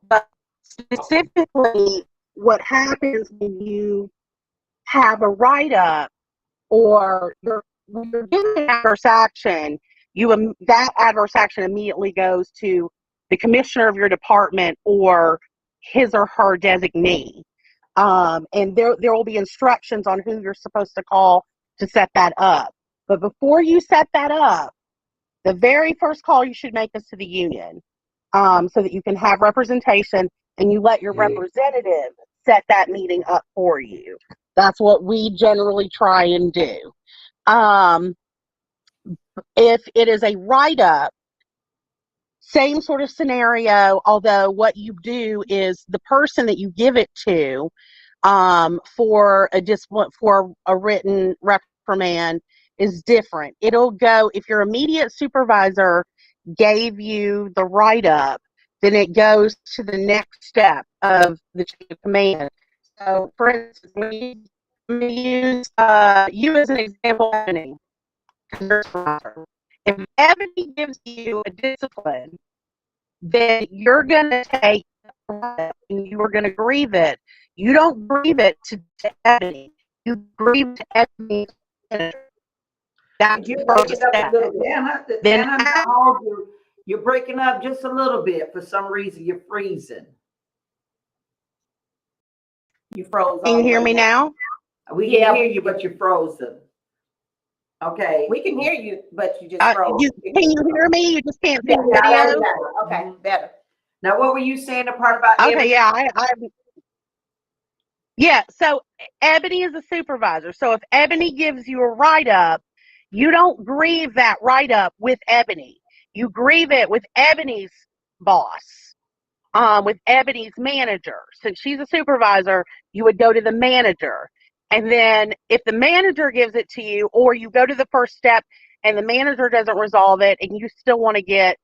but specifically what happens when you have a write-up or when you're given an adverse action, that adverse action immediately goes to the commissioner of your department or his or her designee. And there will be instructions on who you're supposed to call to set that up. But before you set that up, the very first call you should make is to the union, so that you can have representation, and you let your representative set that meeting up for you. That's what we generally try and do. If it is a write-up, same sort of scenario, although what you do is the person that you give it to, for a written reprimand is different. It'll go, if your immediate supervisor gave you the write-up, then it goes to the next step of the chain of command. So, for instance, let me use you as an example, Ebony. If Ebony gives you a discipline, then you're going to take it and you are going to grieve it. You don't grieve it to Ebony. You grieve to Ebony. That's You the break first it up a step. little bit. Then You're breaking up just a little bit. For some reason, you're freezing. You froze. can you hear me now? We can hear you, but you're frozen. Okay. We can hear you, but you just froze. Can you hear me? You just can't see the Yeah, video? okay, better. Now, what were you saying? The part about Okay, Ebony? yeah, so Ebony is a supervisor. So if Ebony gives you a write-up, you don't grieve that write-up with Ebony. You grieve it with Ebony's boss, with Ebony's manager. Since she's a supervisor, you would go to the manager. And then if the manager gives it to you, or you go to the first step and the manager doesn't resolve it and you still want to get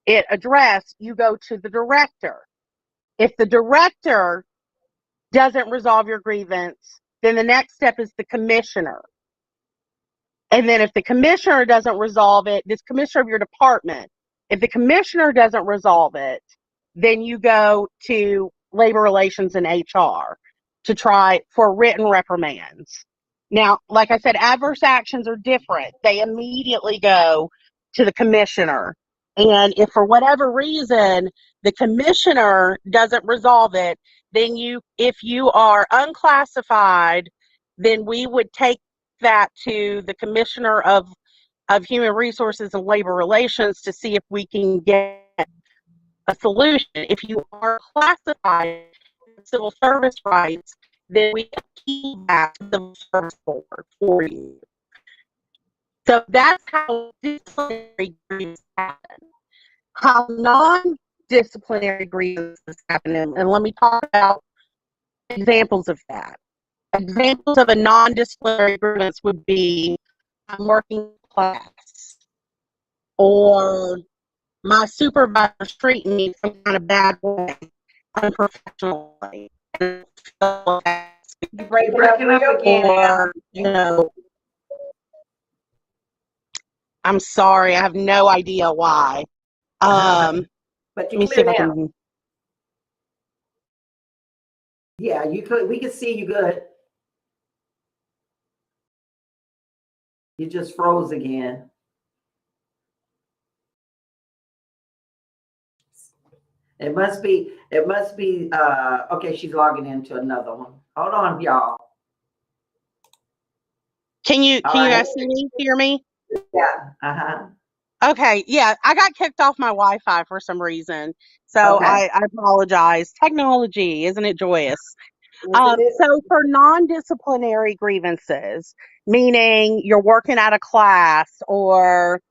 it addressed, you go to the director. If the director doesn't resolve your grievance, then the next step is the commissioner. And then if the commissioner doesn't resolve it, this commissioner of your department, if the commissioner doesn't resolve it, then you go to labor relations and HR to try for written reprimands. Now, like I said, adverse actions are different. They immediately go to the commissioner. And if for whatever reason the commissioner doesn't resolve it, then if you are unclassified, then we would take that to the commissioner of human resources and labor relations to see if we can get a solution. If you are classified in civil service rights, then we appeal that to the civil service board for you. So that's how disciplinary grievances happen. How non-disciplinary grievances happen, and let me talk about examples of that. Examples of a non-disciplinary grievance would be, I'm working class, or my supervisor's treating me some kind of bad way, unprofessionally. You breaking up again. Or, I'm sorry, I have no idea why. But Let you me see if I clear now. can. Yeah, you could. We can see you good. You just froze again. It must be, okay, she's logging into another one. Hold on, y'all. Can you All right. guys see me, hear me? Yeah. Uh-huh. Okay, yeah, I got kicked off my Wi-Fi for some reason, so Okay. I apologize. Technology, isn't it joyous? Isn't it? So for non-disciplinary grievances, meaning you're working out of class or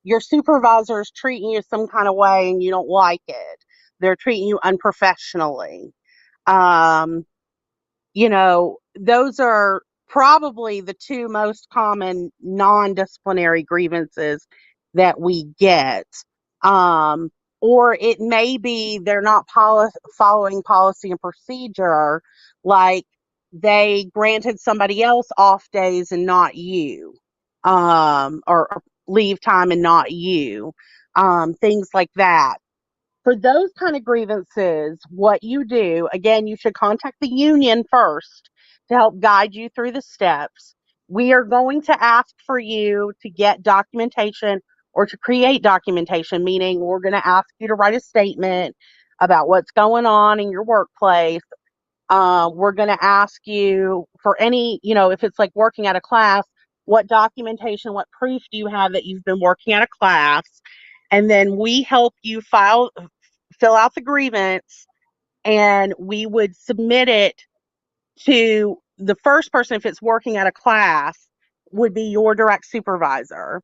your supervisor's treating you some kind of way and you don't like it, they're treating you unprofessionally. Um, those are probably the two most common non-disciplinary grievances that we get. Um, or it may be they're not following policy and procedure, like they granted somebody else off days and not you, or leave time and not you, things like that. For those kind of grievances, what you do, again, you should contact the union first to help guide you through the steps. We are going to ask for you to get documentation or to create documentation, meaning we're going to ask you to write a statement about what's going on in your workplace. We're going to ask you for any, if it's like working at a class, what documentation, what proof do you have that you've been working at a class? And then we help you fill out the grievance, and we would submit it to the first person. If it's working at a class, would be your direct supervisor.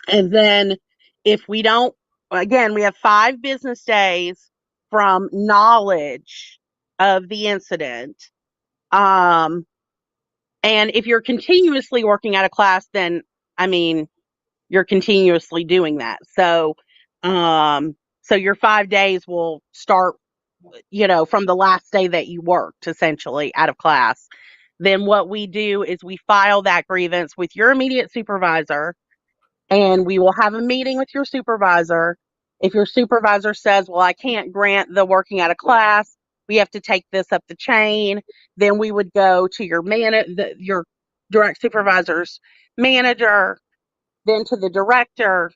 And then if we don't, again, we have 5 business days from knowledge of the incident. And if you're continuously working at a class, then I mean, you're continuously doing that. So your 5 days will start, from the last day that you worked, essentially out of class. Then what we do is we file that grievance with your immediate supervisor, and we will have a meeting with your supervisor. If your supervisor says, well, I can't grant the working out of class, we have to take this up the chain, then we would go to your direct supervisor's manager, then to the director,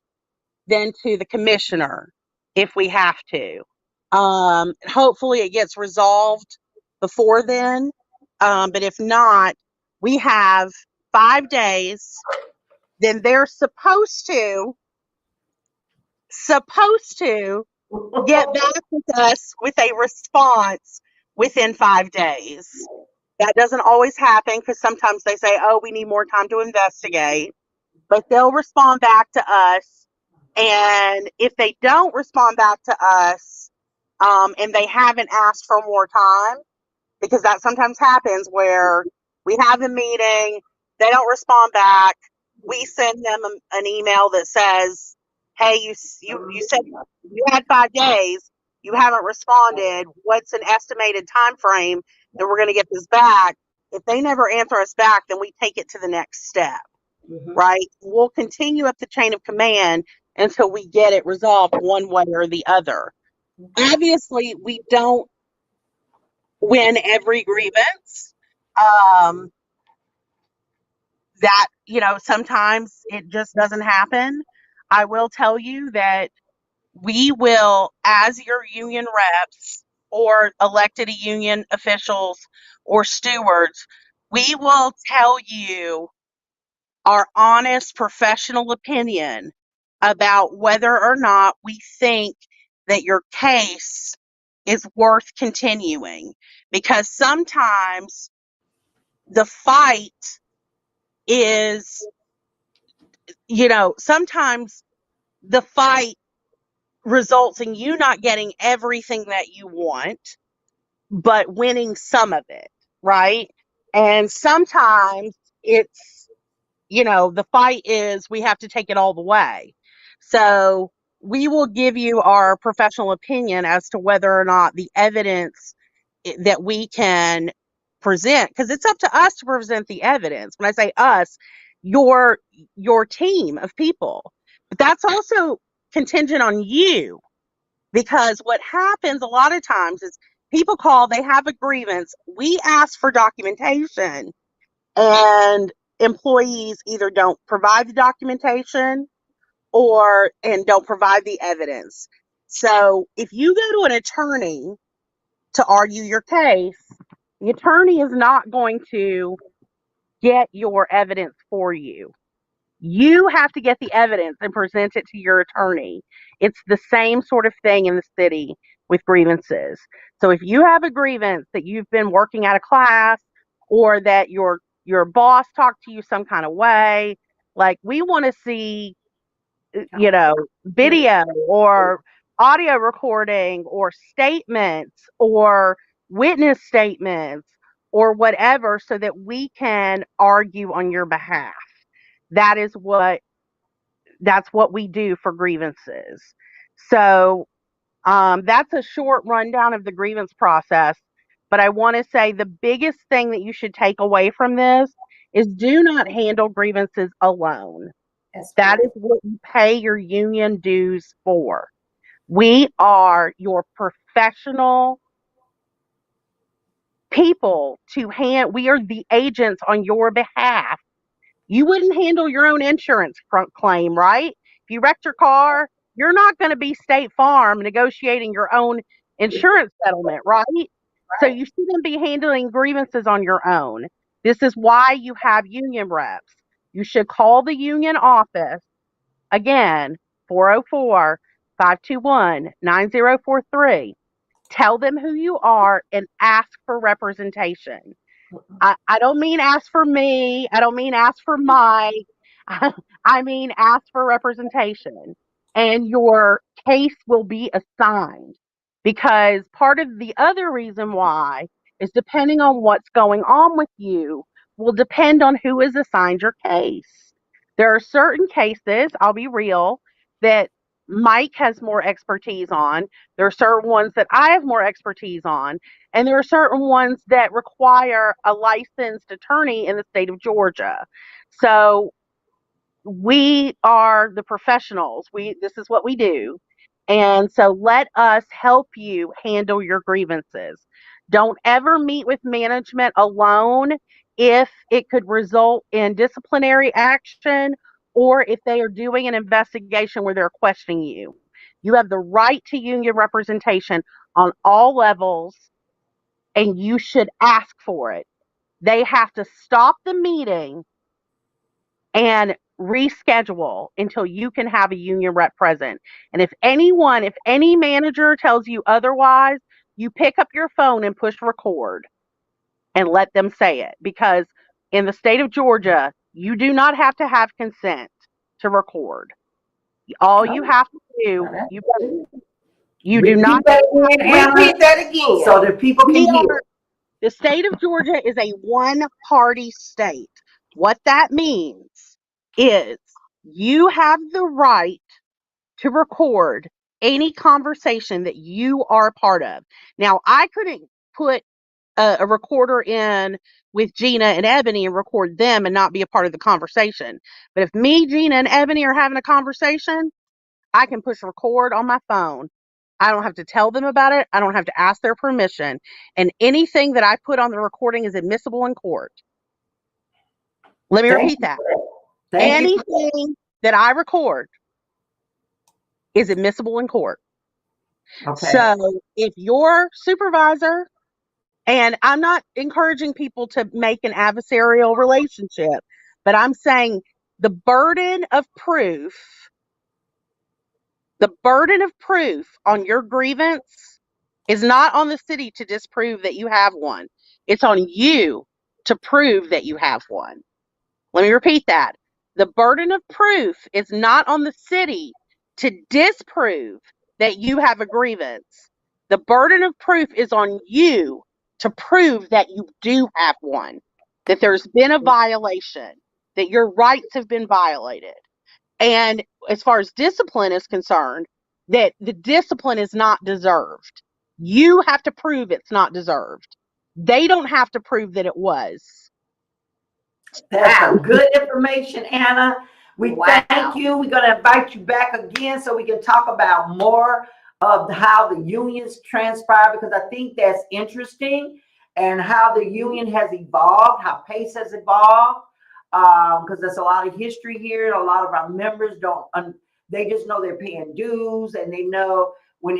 then to the commissioner if we have to. Hopefully it gets resolved before then. But if not, we have 5 days. Then they're supposed to get back with us with a response within 5 days. That doesn't always happen because sometimes they say, oh, we need more time to investigate. But they'll respond back to us. And if they don't respond back to us, and they haven't asked for more time, because that sometimes happens where we have a meeting, they don't respond back, we send them an email that says, hey, you said you had 5 days, you haven't responded, what's an estimated time frame that we're going to get this back? If they never answer us back, then we take it to the next step. Right? We'll continue up the chain of command until we get it resolved one way or the other. Obviously, we don't win every grievance. That, sometimes it just doesn't happen. I will tell you that we will, as your union reps or elected union officials or stewards, we will tell you our honest professional opinion about whether or not we think that your case is worth continuing. Because sometimes the fight is, sometimes the fight results in you not getting everything that you want, but winning some of it, right? And sometimes it's, the fight is we have to take it all the way. So we will give you our professional opinion as to whether or not the evidence that we can present, because it's up to us to present the evidence. When I say us, your team of people, but that's also contingent on you, because what happens a lot of times is people call, they have a grievance, we ask for documentation, and employees either don't provide the documentation and don't provide the evidence. So if you go to an attorney to argue your case, the attorney is not going to get your evidence for you. You have to get the evidence and present it to your attorney. It's the same sort of thing in the city with grievances. So if you have a grievance that you've been working at a class, or that your boss talked to you some kind of way, like, we want to see, you know, video or audio recording or statements or witness statements or whatever, so that we can argue on your behalf. That is that's what we do for grievances. So that's a short rundown of the grievance process. But I want to say the biggest thing that you should take away from this is, do not handle grievances alone. That is what you pay your union dues for. We are your professional people we are the agents on your behalf. You wouldn't handle your own insurance claim, right? If you wrecked your car, you're not going to be State Farm negotiating your own insurance settlement, right? So you shouldn't be handling grievances on your own. This is why you have union reps. You should call the union office. Again, 404-521-9043. Tell them who you are and ask for representation. I don't mean ask for me. I don't mean ask for Mike. I mean ask for representation. And your case will be assigned. Because part of the other reason why is, depending on what's going on with you, will depend on who is assigned your case. There are certain cases, I'll be real, that Mike has more expertise on. There are certain ones that I have more expertise on. And there are certain ones that require a licensed attorney in the state of Georgia. So we are the professionals. This is what we do. And so let us help you handle your grievances. Don't ever meet with management alone if it could result in disciplinary action, or if they are doing an investigation where they're questioning you. You have the right to union representation on all levels, and you should ask for it. They have to stop the meeting and reschedule until you can have a union rep present. And if any manager tells you otherwise, you pick up your phone and push record and let them say it. Because in the state of Georgia, you do not have to have consent to record. All you have to do, you do not. Repeat that again. So that people can hear. The state of Georgia is a one-party state. What that means is you have the right to record any conversation that you are a part of. Now, I couldn't put a recorder in with Gina and Ebony and record them and not be a part of the conversation. But if me, Gina, and Ebony are having a conversation, I can push record on my phone. I don't have to tell them about it. I don't have to ask their permission. And anything that I put on the recording is admissible in court. Let me repeat that. Anything that I record is admissible in court. Okay. So if your supervisor, and I'm not encouraging people to make an adversarial relationship, but I'm saying the burden of proof on your grievance is not on the city to disprove that you have one. It's on you to prove that you have one. Let me repeat that. The burden of proof is not on the city to disprove that you have a grievance. The burden of proof is on you to prove that you do have one, that there's been a violation, that your rights have been violated. And as far as discipline is concerned, that the discipline is not deserved. You have to prove it's not deserved. They don't have to prove that it was. That's some good information, Anna. We thank you. We're going to invite you back again so we can talk about more of how the unions transpire, because I think that's interesting, and how the union has evolved, how PACE has evolved, because there's a lot of history here. A lot of our members don't, they just know they're paying dues, and they know when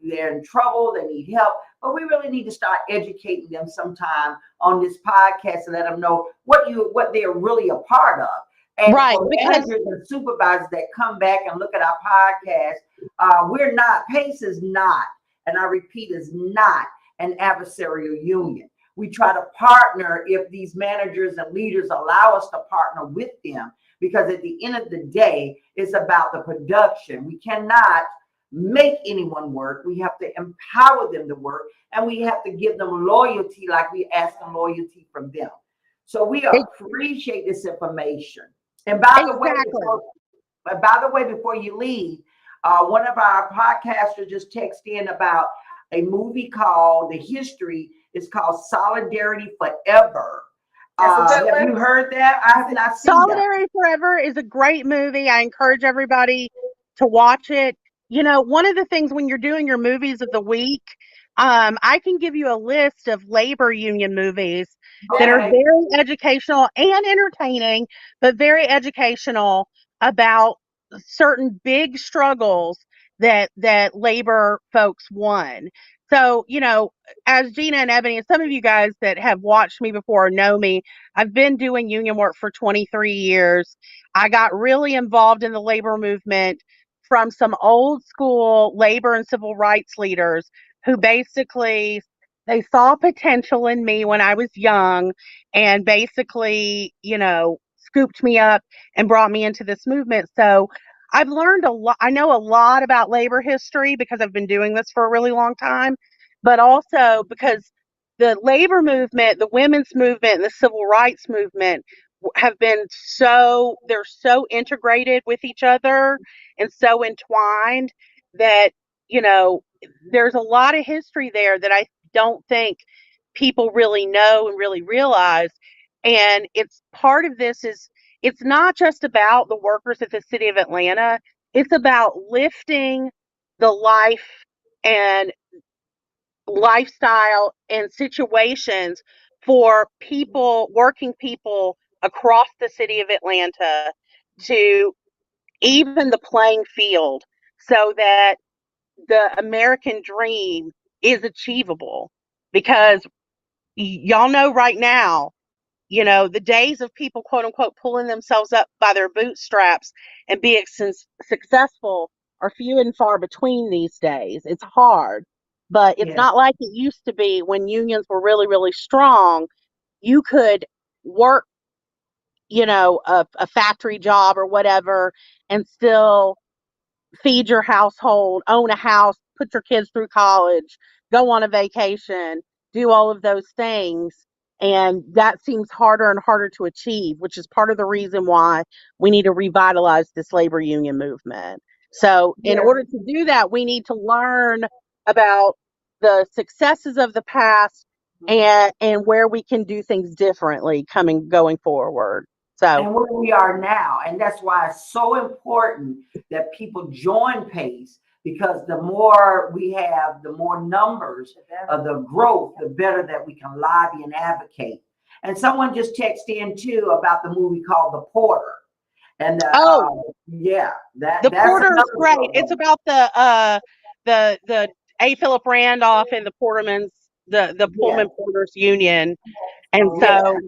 they're in trouble, they need help. But we really need to start educating them sometime on this podcast and let them know what they're really a part of. And Right, for because managers and supervisors that come back and look at our podcast, PACE is not, and I repeat, is not an adversarial union. We try to partner if these managers and leaders allow us to partner with them, because at the end of the day, it's about the production. We cannot make anyone work. We have to empower them to work, and we have to give them loyalty like we ask them loyalty from them. So we appreciate this information. And by the way, before you leave, one of our podcasters just texted in about a movie called The History. It's called Solidarity Forever. Have you heard that? I have not seen Solidarity Forever is a great movie. I encourage everybody to watch it. You know, one of the things when you're doing your movies of the week, I can give you a list of labor union movies that are very educational and entertaining, but very educational about certain big struggles that labor folks won. So, you know, as Gina and Ebony and some of you guys that have watched me before know me, I've been doing union work for 23 years. I got really involved in the labor movement from some old school labor and civil rights leaders who basically they saw potential in me when I was young and basically, you know, scooped me up and brought me into this movement. So I've learned a lot. I know a lot about labor history because I've been doing this for a really long time, but also because the labor movement, the women's movement, and the civil rights movement have been they're so integrated with each other and so entwined that, you know, there's a lot of history there that I don't think people really know and really realize. And it's part of this is it's not just about the workers at the city of Atlanta. It's about lifting the life and lifestyle and situations for people, working people across the city of Atlanta to even the playing field so that the American dream is achievable. Because y'all know right now, you know, the days of people, quote unquote, pulling themselves up by their bootstraps and being successful are few and far between these days. It's hard, but it's not like it used to be when unions were really, really strong. You could work, you know, a factory job or whatever and still feed your household, own a house, put your kids through college, go on a vacation, do all of those things. And that seems harder and harder to achieve, which is part of the reason why we need to revitalize this labor union movement. So in order to do that, we need to learn about the successes of the past and where we can do things differently going forward. So, and where we are now. And that's why it's so important that people join PACE, because the more we have, the more numbers of the growth, the better that we can lobby and advocate. And someone just texted in too about the movie called The Porter. And the Porter is great. It's about the A. Philip Randolph and the Pullman Porters Union. And so,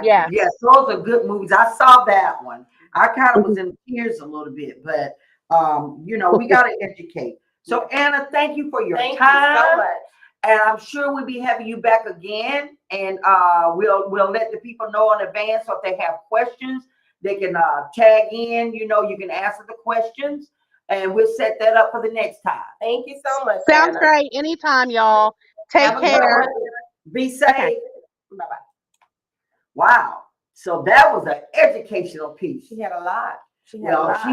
yes, those are good movies. I saw that one. I kind of was in tears a little bit, but you know, we got to educate. So Anna, thank you for your time. Thank you so much. And I'm sure we'll be having you back again. And we'll let the people know in advance, so if they have questions, they can tag in. You know, you can answer the questions, and we'll set that up for the next time. Thank you so much. Sounds Anna. great. Anytime, y'all. Take care. Be safe. Okay. Bye-bye. Wow. So that was an educational piece. She had a lot. She's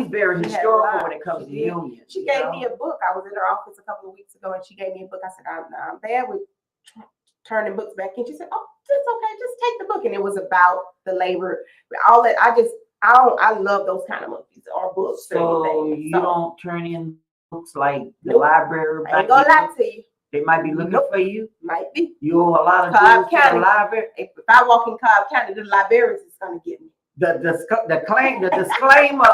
very historical when it comes to unions. She gave me a book. I was in her office a couple of weeks ago, and she gave me a book. I said, I'm bad with turning books back in. She said, oh, it's okay. Just take the book. And it was about the labor. All that. I love those kind of movies or books. So you don't turn in books like the library. I ain't gonna lie to you. They might be looking for you. Might be. You owe a lot of dues to the library. If I walk in Cobb County, the librarians is gonna get me. the disclaimer,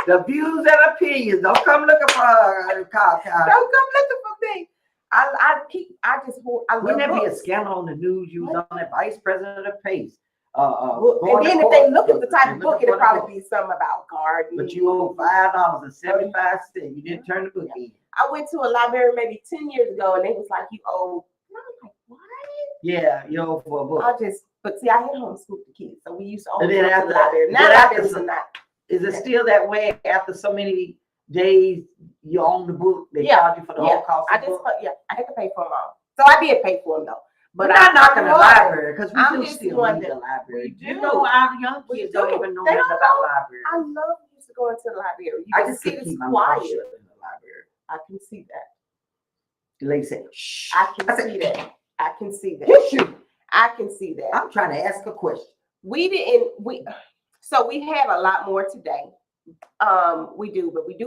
the views and opinions. Don't come looking for Don't come looking for me. Wouldn't there be a scandal on the news? You was on the vice president of PACE. And then if they look at the type of book, it'll probably be something about gardening. But you owe $5.75. You didn't turn the book in. I went to a library maybe 10 years ago, and they was like, "You owe." And I was like, "What?" Yeah, you owe for a book. But see, I had homeschooled the kids, so we used to always And then go to the after- library. Now then libraries after- are not. Is it still that way after so many days you own the book? They charge you for the whole cost of the book? I had to pay for them all. So I did pay for them though. But I'm not knocking the library because we I'm do just still one need the that- library. we You do. know, our young We kids do. don't even know They nothing don't about know. library. I love used to go into the library. You I can just see could this keep my mouth quiet. shut in the library. I can see that. The lady said, shh. I can see that. I can see that. Yes, you. I can see that. I'm trying to ask a question. So we had a lot more today. We do, but we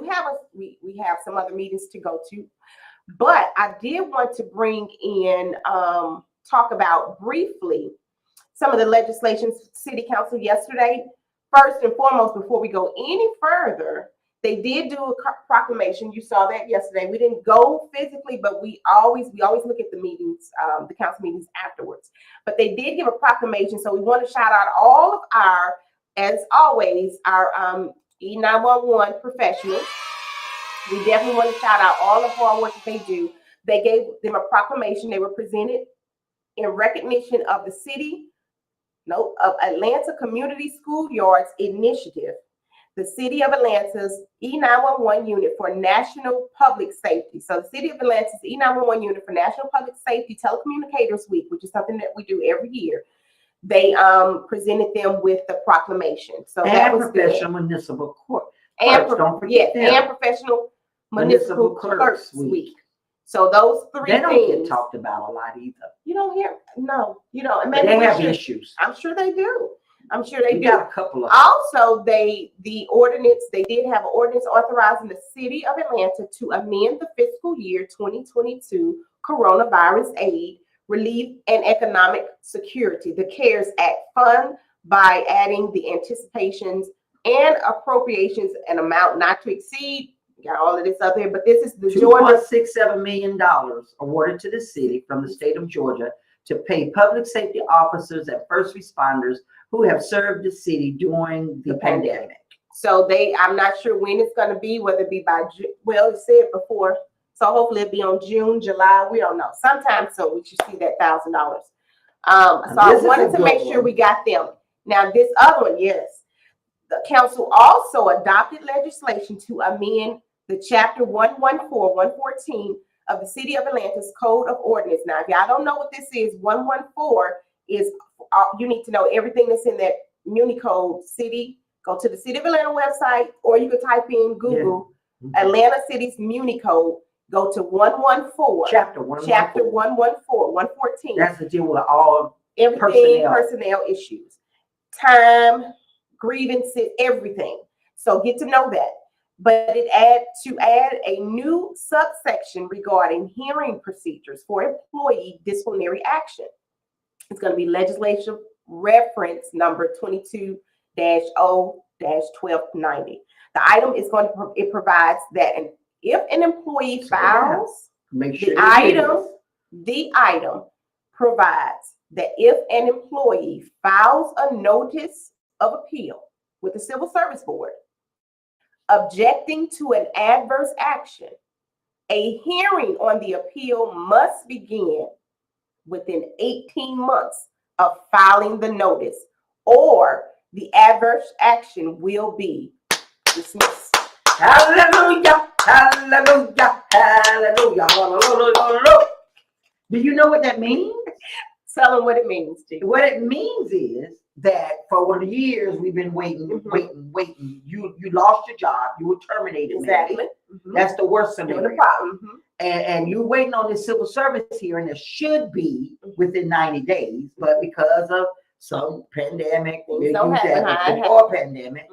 have some other meetings to go to. But I did want to bring in, talk about briefly some of the legislation city council yesterday. First and foremost, before we go any further, they did do a proclamation. You saw that yesterday. We didn't go physically, but we always look at the meetings, the council meetings afterwards. But they did give a proclamation. So we want to shout out all of our, as always, our E911 professionals. We definitely want to shout out all the hard work that they do. They gave them a proclamation. They were presented in recognition of the of Atlanta Community Schoolyards Initiative, the City of Atlanta's E911 unit for national public safety. So the City of Atlanta's E911 unit for National Public Safety Telecommunicators Week, which is something that we do every year. They presented them with the proclamation. So that was professional municipal court. And don't forget them. and professional municipal clerks week. So those three they don't things get talked about a lot either. You don't hear, no, you don't. And But maybe they have we should. issues. I'm sure they do. I'm sure they We do. got a couple of Also, the ordinance, they did have an ordinance authorizing the City of Atlanta to amend the fiscal year 2022 coronavirus aid, relief, and economic security, the CARES Act fund, by adding the anticipations and appropriations an amount not to exceed. Got all of this up there, but this is the Georgia $2.67 million awarded to the city from the state of Georgia to pay public safety officers and first responders who have served the city during the pandemic. So I'm not sure when it's going to be, whether it be well, it said before, so hopefully it'll be on June, July, we don't know. Sometime so we should see that $1,000. So I wanted to make sure we got them. Now this other one, yes. The council also adopted legislation to amend the chapter 114, 114 of the City of Atlanta's Code of Ordinance. Now, if y'all don't know what this is, 114 is, you need to know everything that's in that Muni Code city. Go to the City of Atlanta website, or you can type in Google Atlanta City's Muni Code. Go to 114. Chapter 114. Chapter 114, 114. That's to deal with all everything personnel issues, time, grievances, everything. So get to know that. But it add a new subsection regarding hearing procedures for employee disciplinary action. It's going to be legislation reference number 22-0-1290. The item is it provides that if an employee files, the item provides that if an employee files a notice of appeal with the Civil Service Board objecting to an adverse action, a hearing on the appeal must begin within 18 months of filing the notice, or the adverse action will be dismissed. Hallelujah, hallelujah, hallelujah, hallelujah. Do you know what that means? Tell them what it means, G. What it means is that for years we've been waiting. You lost your job, you were terminated. Exactly. That's the worst scenario. The problem. And you're waiting on this civil service hearing that should be within 90 days, but because of some pandemic, before pandemic.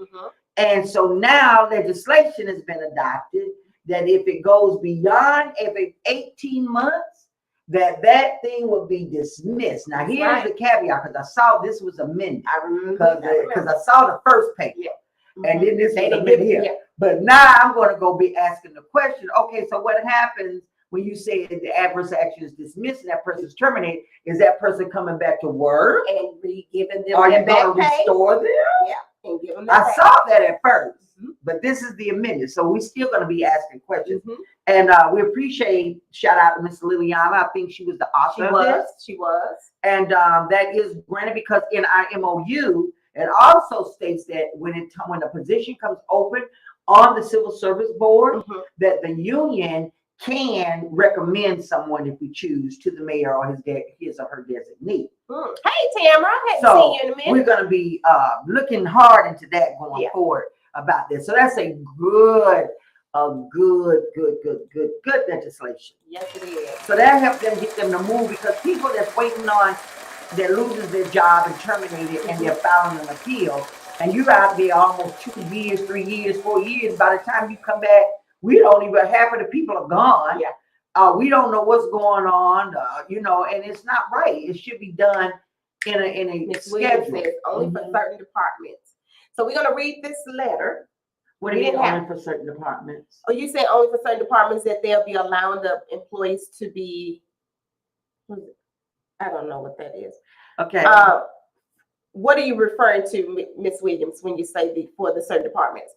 And so now legislation has been adopted that if it goes beyond every 18 months, that thing would be dismissed. Now, here's the caveat, because I saw this was amended. I remember. Because I saw the first page. Yeah. And then this They was didn't amended give it- here. yeah. But now I'm going to go be asking the question, okay, so what happens when you say the adverse action is dismissed and that person's terminated? Is that person coming back to work? And giving them Are their you going to back pay? restore them? Yeah, and give them their I back saw that at first, Mhm. but this is the amendment. So we're still going to be asking questions. Mhm. And we appreciate, shout out to Miss Liliana. I think she was the author of this. She was. And that is granted because in our MOU, it also states that when a position comes open on the Civil Service Board, Mhm. that the union can recommend someone if we choose to the mayor or his or her designee. Hey, Tamara, I hadn't So seen you in a minute. we're going to be looking hard into that going forward about this. So that's a good legislation. Yes, it is. So that helps them get them to move, because people that's waiting on, that loses their job and terminated and they're filing an appeal, and you're out there almost 2 years, 3 years, 4 years. By the time you come back, we don't even, half of the people are gone. Yeah. We don't know what's going on, and it's not right. It should be done in a Ms. Williams schedule. says only for certain departments. So we're going to read this letter. What do you mean only for certain departments? Oh, you say only for certain departments, that they'll be allowing the employees to be, I don't know what that is. Okay. What are you referring to, Ms. Williams, when you say for the certain departments?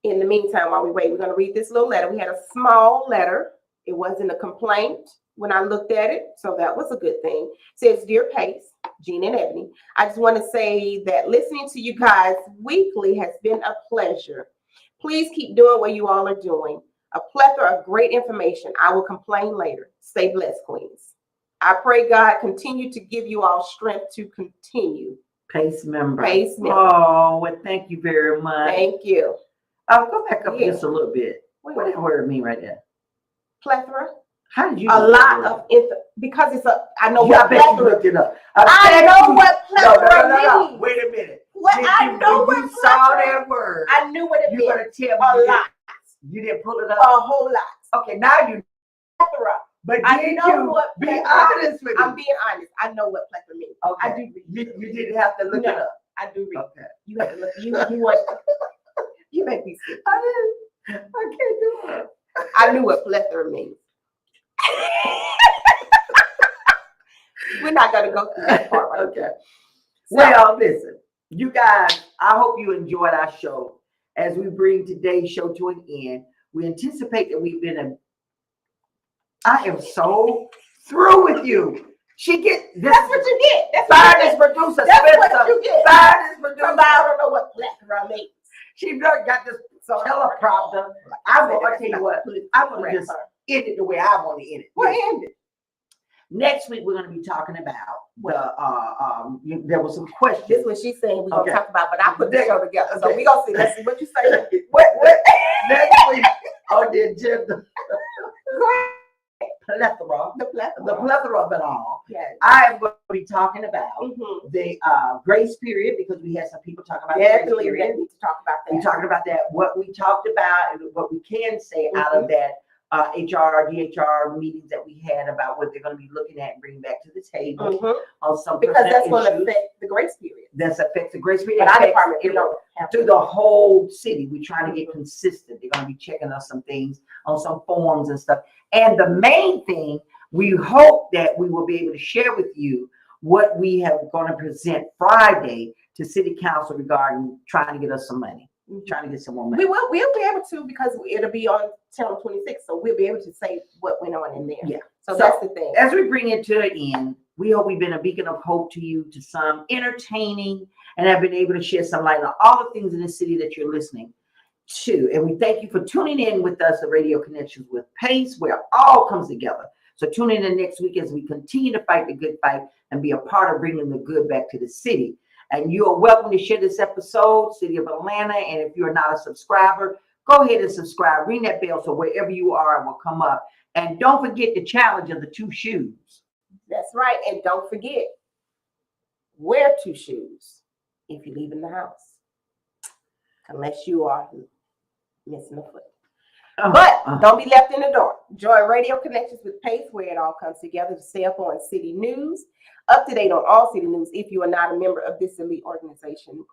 In the meantime, while we wait, we're going to read this little letter. We had a small letter. It wasn't a complaint when I looked at it, so that was a good thing. It says, Dear Pace, Jean and Ebony, I just want to say that listening to you guys weekly has been a pleasure. Please keep doing what you all are doing. A plethora of great information. I will complain later. Stay blessed, Queens. I pray God continue to give you all strength to continue. Pace member. Pace member. Oh, well, thank you very much. Thank you. Go back up just a little bit. What does that word mean right there? Plethora. How did you? A lot of because it's a. I know what plethora. You looked it up. I know what plethora No. means. Wait a minute. What I know when what you saw plethora. that word. I knew what it meant. You're gonna tell me a lot. You didn't pull it up. A whole lot. Okay, now you. Plethora. But I know what be plethora. honest with me? I'm being honest. I know what plethora means. Okay. I do. You didn't have to look it up. I do read. Okay. You have to look. You want. You make me sick. I can't do it. I knew what plethora means. We're not gonna go through that part right Okay. So, Well, listen, you guys, I hope you enjoyed our show. As we bring today's show to an end, we anticipate that we've been I am so through with you. That's what you get. That's Fire what you this get. producer. That's what you get. Fire this producer. Somebody, I don't know what plethora means. She got this teleprompter. I'm gonna tell you what. I'm gonna just end it the way I want to end it. Well, end it. Next week we're gonna be talking about there was some questions. This is what she's saying we're gonna talk about, but I put the show together. So Okay. we're gonna see. Let's see what you say. what next week on the agenda? The plethora of it all. Yes. I am going to be talking about Mm-hmm. the grace period, because we had some people talking about Definitely, the we grace period. need to talk about that. We're talking about that, what we talked about, and what we can say out of that HR, DHR meetings that we had about what they're going to be looking at and bringing back to the table on some Because that's personnel going to issues. affect the grace period. That affects the grace period. But our affects department, we it don't have through to. the whole city. We're trying to get consistent. They're going to be checking us some things on some forms and stuff. And the main thing, we hope that we will be able to share with you what we have going to present Friday to City Council regarding trying to get us some money, trying to get some more money. We'll be able to, because it'll be on channel 26, so we'll be able to say what went on in there. Yeah. So that's the thing. As we bring it to an end, we hope we've been a beacon of hope to you, to some entertaining, and have been able to shed some light on all the things in the city that you're listening to. And we thank you for tuning in with us at Radio Connections with Pace, where it all comes together. So tune in next week as we continue to fight the good fight and be a part of bringing the good back to the city. And you are welcome to share this episode, City of Atlanta. And if you're not a subscriber, go ahead and subscribe. Ring that bell so wherever you are, it will come up. And don't forget the challenge of the 2 shoes. That's right. And don't forget, wear 2 shoes if you leave in the house, unless you are missing a foot. But don't be left in the dark. Join Radio Connections with Pace, where it all comes together to stay up on city news, up to date on all city news. If you are not a member of this elite organization,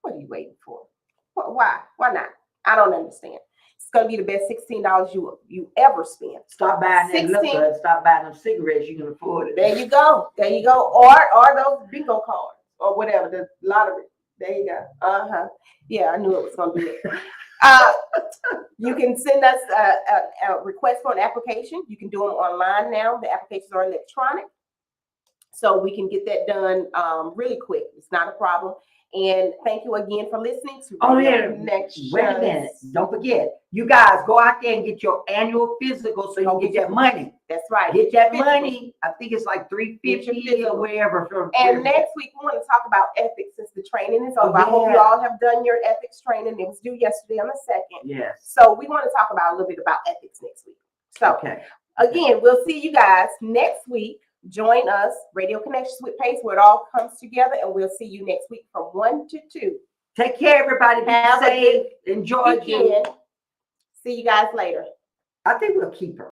what are you waiting for? Why? Why not? I don't understand. It's going to be the best $16 you ever spend. Stop buying that liquor and stop buying them cigarettes. You can afford it. There you go. There you go. Or those bingo cards or whatever, the lottery. There you go. Yeah, I knew it was going to be it. You can send us a request for an application. You can do them online now. The applications are electronic. So we can get that done really quick. It's not a problem. And thank you again for listening to Radio Connections. Wait a minute. Don't forget. You guys go out there and get your annual physical so you can get that money. That's right. Get that money. I think it's like $350 or wherever. And next week we want to talk about ethics since the training is over. I hope you all have done your ethics training. It was due yesterday on the 2nd. Yes. So we want to talk about a little bit about ethics next week. So again, we'll see you guys next week. Join us, Radio Connections with Pace, where it all comes together, and we'll see you next week from 1 to 2. Take care, everybody. Be safe. Enjoy. See you guys later. I think we'll keep her.